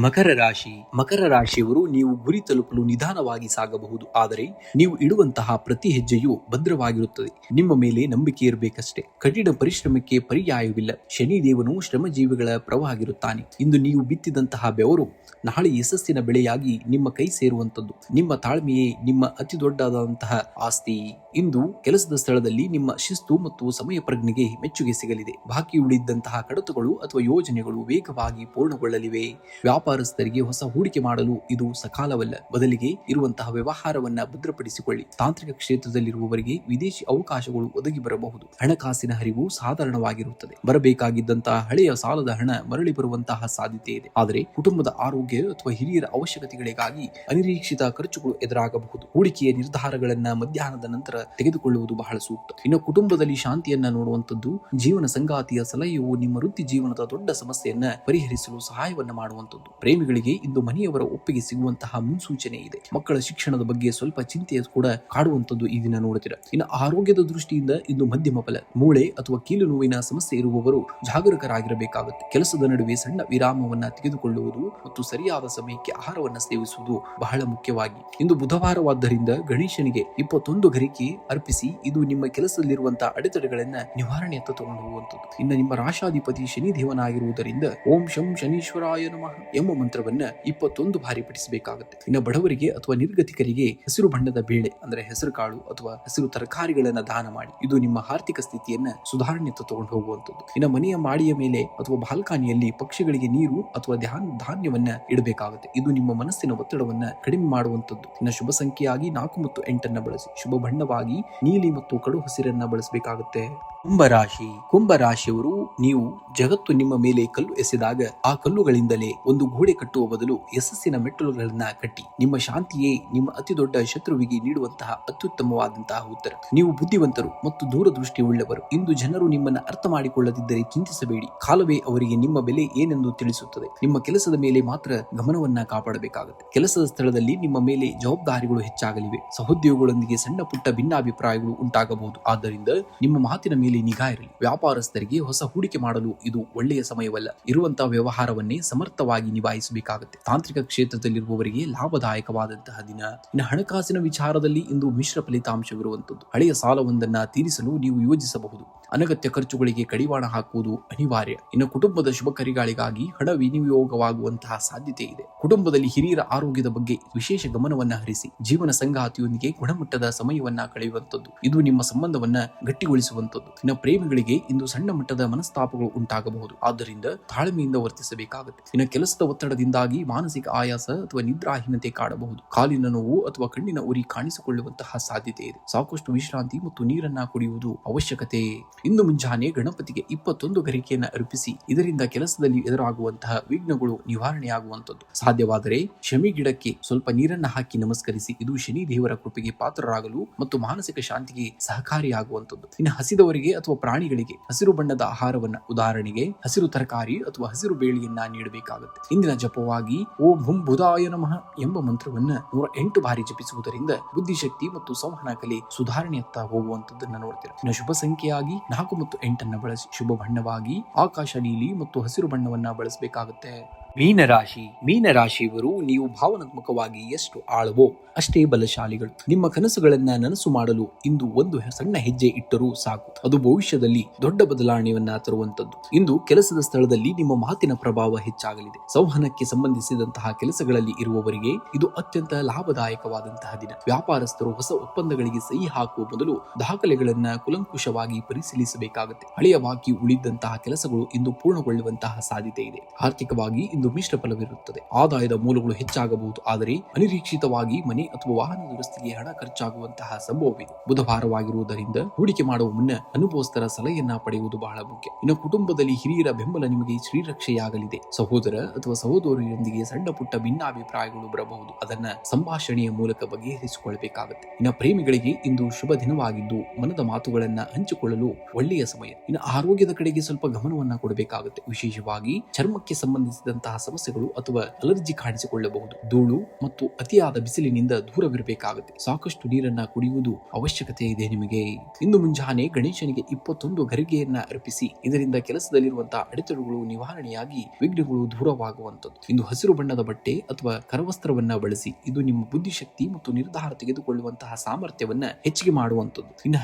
ಮಕರ ರಾಶಿಯವರು ನೀವು ಗುರಿ ತಲುಪಲು ನಿಧಾನವಾಗಿ ಸಾಗಬಹುದು. ಆದರೆ ನೀವು ಇಡುವಂತಹ ಪ್ರತಿ ಹೆಜ್ಜೆಯು ಭದ್ರವಾಗಿರುತ್ತದೆ. ನಿಮ್ಮ ಮೇಲೆ ನಂಬಿಕೆ ಇರಬೇಕಷ್ಟೇ. ಕಠಿಣ ಪರಿಶ್ರಮಕ್ಕೆ ಪರ್ಯಾಯವಿಲ್ಲ. ಶನಿದೇವನು ಶ್ರಮಜೀವಿಗಳ ಪ್ರಭಾಗಿರುತ್ತಾನೆ. ಇಂದು ನೀವು ಬಿತ್ತಿದಂತಹ ಬೆವರು ನಾಳೆ ಯಶಸ್ಸಿನ ಬೆಳೆಯಾಗಿ ನಿಮ್ಮ ಕೈ ಸೇರುವಂತದ್ದು. ನಿಮ್ಮ ತಾಳ್ಮೆಯೇ ನಿಮ್ಮ ಅತಿ ದೊಡ್ಡದಾದಂತಹ ಆಸ್ತಿ. ಇಂದು ಕೆಲಸದ ಸ್ಥಳದಲ್ಲಿ ನಿಮ್ಮ ಶಿಸ್ತು ಮತ್ತು ಸಮಯ ಪ್ರಜ್ಞೆಗೆ ಮೆಚ್ಚುಗೆ ಸಿಗಲಿದೆ. ಬಾಕಿ ಉಳಿದಂತಹ ಕಡತಗಳು ಅಥವಾ ಯೋಜನೆಗಳು ವೇಗವಾಗಿ ಪೂರ್ಣಗೊಳ್ಳಲಿವೆ. ವ್ಯಾಪಾರಸ್ಥರಿಗೆ ಹೊಸ ಹೂಡಿಕೆ ಮಾಡಲು ಇದು ಸಕಾಲವಲ್ಲ. ಬದಲಿಗೆ ಇರುವಂತಹ ವ್ಯವಹಾರವನ್ನ ಭದ್ರಪಡಿಸಿಕೊಳ್ಳಿ. ತಾಂತ್ರಿಕ ಕ್ಷೇತ್ರದಲ್ಲಿರುವವರಿಗೆ ವಿದೇಶಿ ಅವಕಾಶಗಳು ಒದಗಿ ಬರಬಹುದು. ಹಣಕಾಸಿನ ಹರಿವು ಸಾಧಾರಣವಾಗಿರುತ್ತದೆ. ಬರಬೇಕಾಗಿದ್ದಂತಹ ಹಳೆಯ ಸಾಲದ ಹಣ ಮರಳಿ ಬರುವಂತಹ ಸಾಧ್ಯತೆ ಇದೆ. ಆದರೆ ಕುಟುಂಬದ ಆರೋಗ್ಯ ಅಥವಾ ಹಿರಿಯರ ಅವಶ್ಯಕತೆಗಳಿಗಾಗಿ ಅನಿರೀಕ್ಷಿತ ಖರ್ಚುಗಳು ಎದುರಾಗಬಹುದು. ಹೂಡಿಕೆಯ ನಿರ್ಧಾರಗಳನ್ನ ಮಧ್ಯಾಹ್ನದ ನಂತರ ತೆಗೆದುಕೊಳ್ಳುವುದು ಬಹಳ ಸೂಕ್ತ. ಇನ್ನು ಕುಟುಂಬದಲ್ಲಿ ಶಾಂತಿಯನ್ನ ನೋಡುವಂತದ್ದು. ಜೀವನ ಸಂಗಾತಿಯ ಸಲಹೆಯು ನಿಮ್ಮ ವೃತ್ತಿ ಜೀವನದ ದೊಡ್ಡ ಸಮಸ್ಯೆಯನ್ನ ಪರಿಹರಿಸಲು ಸಹಾಯವನ್ನ ಮಾಡುವಂತದ್ದು. ಪ್ರೇಮಿಗಳಿಗೆ ಇಂದು ಮನೆಯವರ ಒಪ್ಪಿಗೆ ಸಿಗುವಂತಹ ಮುನ್ಸೂಚನೆ ಇದೆ. ಮಕ್ಕಳ ಶಿಕ್ಷಣದ ಬಗ್ಗೆ ಸ್ವಲ್ಪ ಚಿಂತೆಯ ಕೂಡ ಕಾಡುವಂತದ್ದು ಈ ದಿನ ನೋಡುತ್ತೀರಾ. ಇನ್ನು ಆರೋಗ್ಯದ ದೃಷ್ಟಿಯಿಂದ ಇಂದು ಮಧ್ಯಮ ಫಲ. ಮೂಳೆ ಅಥವಾ ಕೀಲು ನೋವಿನ ಸಮಸ್ಯೆ ಇರುವವರು ಜಾಗರೂಕರಾಗಿರಬೇಕಾಗುತ್ತೆ. ಕೆಲಸದ ನಡುವೆ ಸಣ್ಣ ವಿರಾಮವನ್ನ ತೆಗೆದುಕೊಳ್ಳುವುದು ಮತ್ತು ಸರಿಯಾದ ಸಮಯಕ್ಕೆ ಆಹಾರವನ್ನ ಸೇವಿಸುವುದು ಬಹಳ ಮುಖ್ಯವಾಗಿ. ಇಂದು ಬುಧವಾರವಾದ್ದರಿಂದ ಗಣೇಶನಿಗೆ 21 ಗರಿಕೆ ಅರ್ಪಿಸಿ. ಇದು ನಿಮ್ಮ ಕೆಲಸದಲ್ಲಿರುವಂತಹ ಅಡೆತಡೆಗಳನ್ನ ನಿವಾರಣೆಯತ್ತ ತಗೊಂಡು ಹೋಗುವಂಥದ್ದು. ಇನ್ನು ನಿಮ್ಮ ರಾಶಾಧಿಪತಿ ಶನಿ ದೇವನಾಗಿರುವುದರಿಂದ ಓಂ ಶಂ ಶನೀಶ್ವರಾಯ ನಮಃ ಎಂಬ ಮಂತ್ರವನ್ನ 21 ಬಾರಿ ಪಠಿಸಬೇಕಾಗುತ್ತೆ. ಇನ್ನು ಬಡವರಿಗೆ ಅಥವಾ ನಿರ್ಗತಿಕರಿಗೆ ಹಸಿರು ಬಣ್ಣದ ಬೇಳೆ ಅಂದ್ರೆ ಹೆಸರು ಕಾಳು ಅಥವಾ ಹಸಿರು ತರಕಾರಿಗಳನ್ನ ದಾನ ಮಾಡಿ. ಇದು ನಿಮ್ಮ ಆರ್ಥಿಕ ಸ್ಥಿತಿಯನ್ನ ಸುಧಾರಣೆಯತ್ತ ತಗೊಂಡು ಹೋಗುವಂಥದ್ದು. ಇನ್ನು ಮನೆಯ ಮಾಡಿಯ ಮೇಲೆ ಅಥವಾ ಬಾಲ್ಕನಿಯಲ್ಲಿ ಪಕ್ಷಿಗಳಿಗೆ ನೀರು ಅಥವಾ ಧಾನ್ಯವನ್ನ ಇಡಬೇಕಾಗುತ್ತೆ. ಇದು ನಿಮ್ಮ ಮನಸ್ಸಿನ ಒತ್ತಡವನ್ನ ಕಡಿಮೆ ಮಾಡುವಂಥದ್ದು. ಇನ್ನು ಶುಭ ಸಂಖ್ಯೆಯಾಗಿ 4 ಮತ್ತು 8 ಬಳಸಿ. ಶುಭ ಬಣ್ಣವಾಗಿ ನೀಲಿ ಮತ್ತು ಕಡು ಹಸಿರನ್ನ ಬಳಸಬೇಕಾಗುತ್ತೆ. ಕುಂಭರಾಶಿಯವರು ನೀವು ಜಗತ್ತು ನಿಮ್ಮ ಮೇಲೆ ಕಲ್ಲು ಎಸೆದಾಗ ಆ ಕಲ್ಲುಗಳಿಂದಲೇ ಒಂದು ಗೋಡೆ ಕಟ್ಟುವ ಬದಲು ಯಶಸ್ಸಿನ ಮೆಟ್ಟಲುಗಳನ್ನ ಕಟ್ಟಿ. ನಿಮ್ಮ ಶಾಂತಿಯೇ ನಿಮ್ಮ ಅತಿ ದೊಡ್ಡ ಶತ್ರುವಿಗೆ ನೀಡುವಂತಹ ಅತ್ಯುತ್ತಮವಾದಂತಹ ಉತ್ತರ. ನೀವು ಬುದ್ಧಿವಂತರು ಮತ್ತು ದೂರದೃಷ್ಟಿ ಉಳ್ಳವರು. ಇಂದು ಜನರು ನಿಮ್ಮನ್ನ ಅರ್ಥ ಮಾಡಿಕೊಳ್ಳದಿದ್ದರೆ ಚಿಂತಿಸಬೇಡಿ. ಕಾಲವೇ ಅವರಿಗೆ ನಿಮ್ಮ ಬೆಲೆ ಏನೆಂದು ತಿಳಿಸುತ್ತದೆ. ನಿಮ್ಮ ಕೆಲಸದ ಮೇಲೆ ಮಾತ್ರ ಗಮನವನ್ನ ಕಾಪಾಡಬೇಕಾಗುತ್ತೆ. ಕೆಲಸದ ಸ್ಥಳದಲ್ಲಿ ನಿಮ್ಮ ಮೇಲೆ ಜವಾಬ್ದಾರಿಗಳು ಹೆಚ್ಚಾಗಲಿವೆ. ಸಹೋದ್ಯೋಗಿಗಳೊಂದಿಗೆ ಸಣ್ಣ ಪುಟ್ಟ ಭಿನ್ನಾಭಿಪ್ರಾಯಗಳು ಉಂಟಾಗಬಹುದು. ಆದ್ದರಿಂದ ನಿಮ್ಮ ಮಾತಿನ ಮೇಲೆ ನಿಗಾ ಇರಲಿ. ವ್ಯಾಪಾರಸ್ಥರಿಗೆ ಹೊಸ ಹೂಡಿಕೆ ಮಾಡಲು ಇದು ಒಳ್ಳೆಯ ಸಮಯವಲ್ಲ. ಇರುವಂತಹ ವ್ಯವಹಾರವನ್ನೇ ಸಮರ್ಥವಾಗಿ ನಿಭಾಯಿಸಬೇಕಾಗುತ್ತೆ. ತಾಂತ್ರಿಕ ಕ್ಷೇತ್ರದಲ್ಲಿರುವವರಿಗೆ ಲಾಭದಾಯಕವಾದಂತಹ ದಿನ. ಇನ್ನು ಹಣಕಾಸಿನ ವಿಚಾರದಲ್ಲಿ ಇಂದು ಮಿಶ್ರ ಫಲಿತಾಂಶವಿರುವಂತದ್ದು. ಹಳೆಯ ಸಾಲವೊಂದನ್ನ ತೀರಿಸಲು ನೀವು ಯೋಜಿಸಬಹುದು. ಅನಗತ್ಯ ಖರ್ಚುಗಳಿಗೆ ಕಡಿವಾಣ ಹಾಕುವುದು ಅನಿವಾರ್ಯ. ಇನ್ನು ಕುಟುಂಬದ ಶುಭ ಕಾರ್ಯಗಳಿಗಾಗಿ ಹಣ ವಿನಿಯೋಗವಾಗುವಂತಹ ಸಾಧ್ಯತೆ ಇದೆ. ಕುಟುಂಬದಲ್ಲಿ ಹಿರಿಯರ ಆರೋಗ್ಯದ ಬಗ್ಗೆ ವಿಶೇಷ ಗಮನವನ್ನ ಹರಿಸಿ. ಜೀವನ ಸಂಗಾತಿಯೊಂದಿಗೆ ಗುಣಮಟ್ಟದ ಸಮಯವನ್ನ ಕಳೆಯುವಂತದ್ದು. ಇದು ನಿಮ್ಮ ಸಂಬಂಧವನ್ನ ಗಟ್ಟಿಗೊಳಿಸುವಂತದ್ದು. ಇನ್ನು ಪ್ರೇಮಿಗಳಿಗೆ ಇಂದು ಸಣ್ಣ ಮಟ್ಟದ ಮನಸ್ತಾಪಗಳು ಉಂಟಾಗಬಹುದು. ಆದ್ದರಿಂದ ತಾಳ್ಮೆಯಿಂದ ವರ್ತಿಸಬೇಕಾಗುತ್ತೆ. ಇನ್ನು ಕೆಲಸದ ಒತ್ತಡದಿಂದಾಗಿ ಮಾನಸಿಕ ಆಯಾಸ ಅಥವಾ ನಿದ್ರಾಹೀನತೆ ಕಾಡಬಹುದು. ಕಾಲಿನ ನೋವು ಅಥವಾ ಕಣ್ಣಿನ ಉರಿ ಕಾಣಿಸಿಕೊಳ್ಳುವಂತಹ ಸಾಧ್ಯತೆ ಇದೆ. ಸಾಕಷ್ಟು ವಿಶ್ರಾಂತಿ ಮತ್ತು ನೀರನ್ನ ಕುಡಿಯುವುದು ಅವಶ್ಯಕತೆ. ಇಂದು ಮುಂಜಾನೆ ಗಣಪತಿಗೆ 21 ಗರಿಕೆಯನ್ನು ಅರ್ಪಿಸಿ. ಇದರಿಂದ ಕೆಲಸದಲ್ಲಿ ಎದುರಾಗುವಂತಹ ವಿಘ್ನಗಳು ನಿವಾರಣೆಯಾಗುವಂತದ್ದು. ಸಾಧ್ಯವಾದರೆ ಶಮಿ ಗಿಡಕ್ಕೆ ಸ್ವಲ್ಪ ನೀರನ್ನ ಹಾಕಿ ನಮಸ್ಕರಿಸಿ. ಇದು ಶನಿ ದೇವರ ಕೃಪೆಗೆ ಪಾತ್ರರಾಗಲು ಮತ್ತು ಮಾನಸಿಕ ಶಾಂತಿಗೆ ಸಹಕಾರಿಯಾಗುವಂತದ್ದು. ಇನ್ನು ಹಸಿದವರಿಗೆ ಅಥವಾ ಪ್ರಾಣಿಗಳಿಗೆ ಹಸಿರು ಬಣ್ಣದ ಆಹಾರವನ್ನ, ಉದಾಹರಣೆಗೆ ಹಸಿರು ತರಕಾರಿ ಅಥವಾ ಹಸಿರು ಬೇಳೆಯನ್ನ ನೀಡಬೇಕಾಗುತ್ತೆ. ಇಂದಿನ ಜಪವಾಗಿ ಓಂ ಹುಂ ಬುಧಾಯ ನಮಃ ಎಂಬ ಮಂತ್ರವನ್ನ 108 ಬಾರಿ ಜಪಿಸುವುದರಿಂದ ಬುದ್ಧಿಶಕ್ತಿ ಮತ್ತು ಸಂವಹನ ಕಲೆ ಸುಧಾರಣೆಯತ್ತ ಹೋಗುವಂತದ್ದನ್ನ ನೋಡ್ತೀರಾ. ಇನ್ನು ಶುಭ ಸಂಖ್ಯೆಯಾಗಿ 4 ಮತ್ತು 8 ಬಳಸಿ. ಶುಭ ಬಣ್ಣವಾಗಿ ಆಕಾಶ ನೀಲಿ ಮತ್ತು ಹಸಿರು ಬಣ್ಣವನ್ನ ಬಳಸಬೇಕಾಗುತ್ತೆ. ಮೀನರಾಶಿಯವರು ನೀವು ಭಾವನಾತ್ಮಕವಾಗಿ ಎಷ್ಟು ಆಳವೋ ಅಷ್ಟೇ ಬಲಶಾಲಿಗಳು. ನಿಮ್ಮ ಕನಸುಗಳನ್ನ ನನಸು ಮಾಡಲು ಇಂದು ಒಂದು ಸಣ್ಣ ಹೆಜ್ಜೆ ಇಟ್ಟರೂ ಸಾಕು. ಅದು ಭವಿಷ್ಯದಲ್ಲಿ ದೊಡ್ಡ ಬದಲಾವಣೆಯನ್ನ ತರುವಂತದ್ದು. ಇಂದು ಕೆಲಸದ ಸ್ಥಳದಲ್ಲಿ ನಿಮ್ಮ ಮಾತಿನ ಪ್ರಭಾವ ಹೆಚ್ಚಾಗಲಿದೆ. ಸಂವಹನಕ್ಕೆ ಸಂಬಂಧಿಸಿದಂತಹ ಕೆಲಸಗಳಲ್ಲಿ ಇರುವವರಿಗೆ ಇದು ಅತ್ಯಂತ ಲಾಭದಾಯಕವಾದಂತಹ ದಿನ. ವ್ಯಾಪಾರಸ್ಥರು ಹೊಸ ಒಪ್ಪಂದಗಳಿಗೆ ಸಹಿ ಹಾಕುವ ಮೊದಲು ದಾಖಲೆಗಳನ್ನ ಕುಲಂಕುಷವಾಗಿ ಪರಿಶೀಲಿಸಬೇಕಾಗುತ್ತೆ. ಹಳೆಯ ಬಾಕಿ ಉಳಿದಂತಹ ಕೆಲಸಗಳು ಇಂದು ಪೂರ್ಣಗೊಳ್ಳುವಂತಹ ಸಾಧ್ಯತೆ ಇದೆ. ಆರ್ಥಿಕವಾಗಿ ಇಂದು ಮಿಶ್ರ ಫಲವಿರುತ್ತದೆ. ಆದಾಯದ ಮೂಲಗಳು ಹೆಚ್ಚಾಗಬಹುದು, ಆದರೆ ಅನಿರೀಕ್ಷಿತವಾಗಿ ಮನೆ ಅಥವಾ ವಾಹನ ದುರಸ್ತಿಗೆ ಹಣ ಖರ್ಚಾಗುವಂತಹ ಸಂಭವವಿದೆ. ಬುಧವಾರವಾಗಿರುವುದರಿಂದ ಹೂಡಿಕೆ ಮಾಡುವ ಮುನ್ನ ಅನುಭವಸ್ಥರ ಸಲಹೆಯನ್ನ ಪಡೆಯುವುದು ಬಹಳ ಮುಖ್ಯ. ಇನ್ನು ಕುಟುಂಬದಲ್ಲಿ ಹಿರಿಯರ ಬೆಂಬಲ ನಿಮಗೆ ಶ್ರೀರಕ್ಷೆಯಾಗಲಿದೆ. ಸಹೋದರ ಅಥವಾ ಸಹೋದರಿಯೊಂದಿಗೆ ಸಣ್ಣ ಪುಟ್ಟ ಭಿನ್ನಾಭಿಪ್ರಾಯಗಳು ಬರಬಹುದು. ಅದನ್ನ ಸಂಭಾಷಣೆಯ ಮೂಲಕ ಬಗೆಹರಿಸಿಕೊಳ್ಳಬೇಕಾಗುತ್ತೆ. ಇನ್ನು ಪ್ರೇಮಿಗಳಿಗೆ ಇಂದು ಶುಭ ದಿನವಾಗಿದ್ದು ಮನದ ಮಾತುಗಳನ್ನ ಹಂಚಿಕೊಳ್ಳಲು ಒಳ್ಳೆಯ ಸಮಯ. ಇನ್ನು ಆರೋಗ್ಯದ ಕಡೆಗೆ ಸ್ವಲ್ಪ ಗಮನವನ್ನ ಕೊಡಬೇಕಾಗುತ್ತೆ. ವಿಶೇಷವಾಗಿ ಚರ್ಮಕ್ಕೆ ಸಂಬಂಧಿಸಿದಂತಹ ಸಮಸ್ಯೆಗಳು ಅಥವಾ ಅಲರ್ಜಿ ಕಾಣಿಸಿಕೊಳ್ಳಬಹುದು. ಧೂಳು ಮತ್ತು ಅತಿಯಾದ ಬಿಸಿಲಿನಿಂದ ದೂರವಿರಬೇಕಾಗುತ್ತೆ. ಸಾಕಷ್ಟು ನೀರನ್ನ ಕುಡಿಯುವುದು ಅವಶ್ಯಕತೆ ಇದೆ ನಿಮಗೆ. ಇಂದು ಮುಂಜಾನೆ ಗಣೇಶನಿಗೆ 21 ಗರಿಗೆಯನ್ನ ಅರ್ಪಿಸಿ. ಇದರಿಂದ ಕೆಲಸದಲ್ಲಿರುವಂತಹ ಅಡೆತಡೆಗಳು ನಿವಾರಣೆಯಾಗಿ ವಿಘ್ನಗಳು ದೂರವಾಗುವಂತದ್ದು. ಇಂದು ಹಸಿರು ಬಣ್ಣದ ಬಟ್ಟೆ ಅಥವಾ ಕರವಸ್ತ್ರವನ್ನ ಬಳಸಿ. ಇದು ನಿಮ್ಮ ಬುದ್ಧಿಶಕ್ತಿ ಮತ್ತು ನಿರ್ಧಾರ ತೆಗೆದುಕೊಳ್ಳುವಂತಹ ಸಾಮರ್ಥ್ಯವನ್ನ ಹೆಚ್ಚಿಗೆ ಮಾಡುವಂತದ್ದು. ಇನ್ನು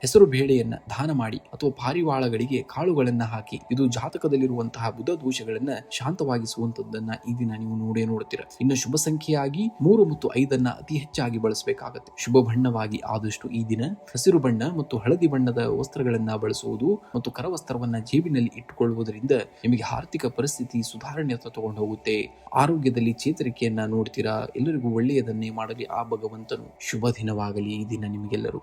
ಹೆಸರು ಬೇಳೆಯನ್ನ ದಾನ ಮಾಡಿ ಅಥವಾ ಪಾರಿವಾಳಗಳಿಗೆ ಕಾಳುಗಳನ್ನ ಹಾಕಿ. ಇದು ಜಾತಕದಲ್ಲಿರುವಂತಹ ಬುಧ ದೋಷಗಳನ್ನ ಶಾಂತವಾಗಿಸುವಂತದ್ದನ್ನ ಈ ದಿನ ನೀವು ನೋಡ್ತೀರಾ. ಇನ್ನು ಶುಭ ಸಂಖ್ಯೆಯಾಗಿ 3 ಮತ್ತು 5 ಅತಿ ಹೆಚ್ಚಾಗಿ ಬಳಸಬೇಕಾಗುತ್ತೆ. ಶುಭ ಬಣ್ಣವಾಗಿ ಆದಷ್ಟು ಈ ದಿನ ಹಸಿರು ಬಣ್ಣ ಮತ್ತು ಹಳದಿ ಬಣ್ಣದ ವಸ್ತ್ರಗಳನ್ನ ಬಳಸುವುದು ಮತ್ತು ಕರವಸ್ತ್ರವನ್ನ ಜೇಬಿನಲ್ಲಿ ಇಟ್ಟುಕೊಳ್ಳುವುದರಿಂದ ನಿಮಗೆ ಆರ್ಥಿಕ ಪರಿಸ್ಥಿತಿ ಸುಧಾರಣೆಯತ್ತ ತಗೊಂಡು ಹೋಗುತ್ತೆ. ಆರೋಗ್ಯದಲ್ಲಿ ಚೇತರಿಕೆಯನ್ನ ನೋಡ್ತೀರಾ. ಎಲ್ಲರಿಗೂ ಒಳ್ಳೆಯದನ್ನೇ ಮಾಡಲಿ ಆ ಭಗವಂತನು. ಶುಭ ದಿನವಾಗಲಿ ಈ ದಿನ ನಿಮಗೆಲ್ಲರೂ.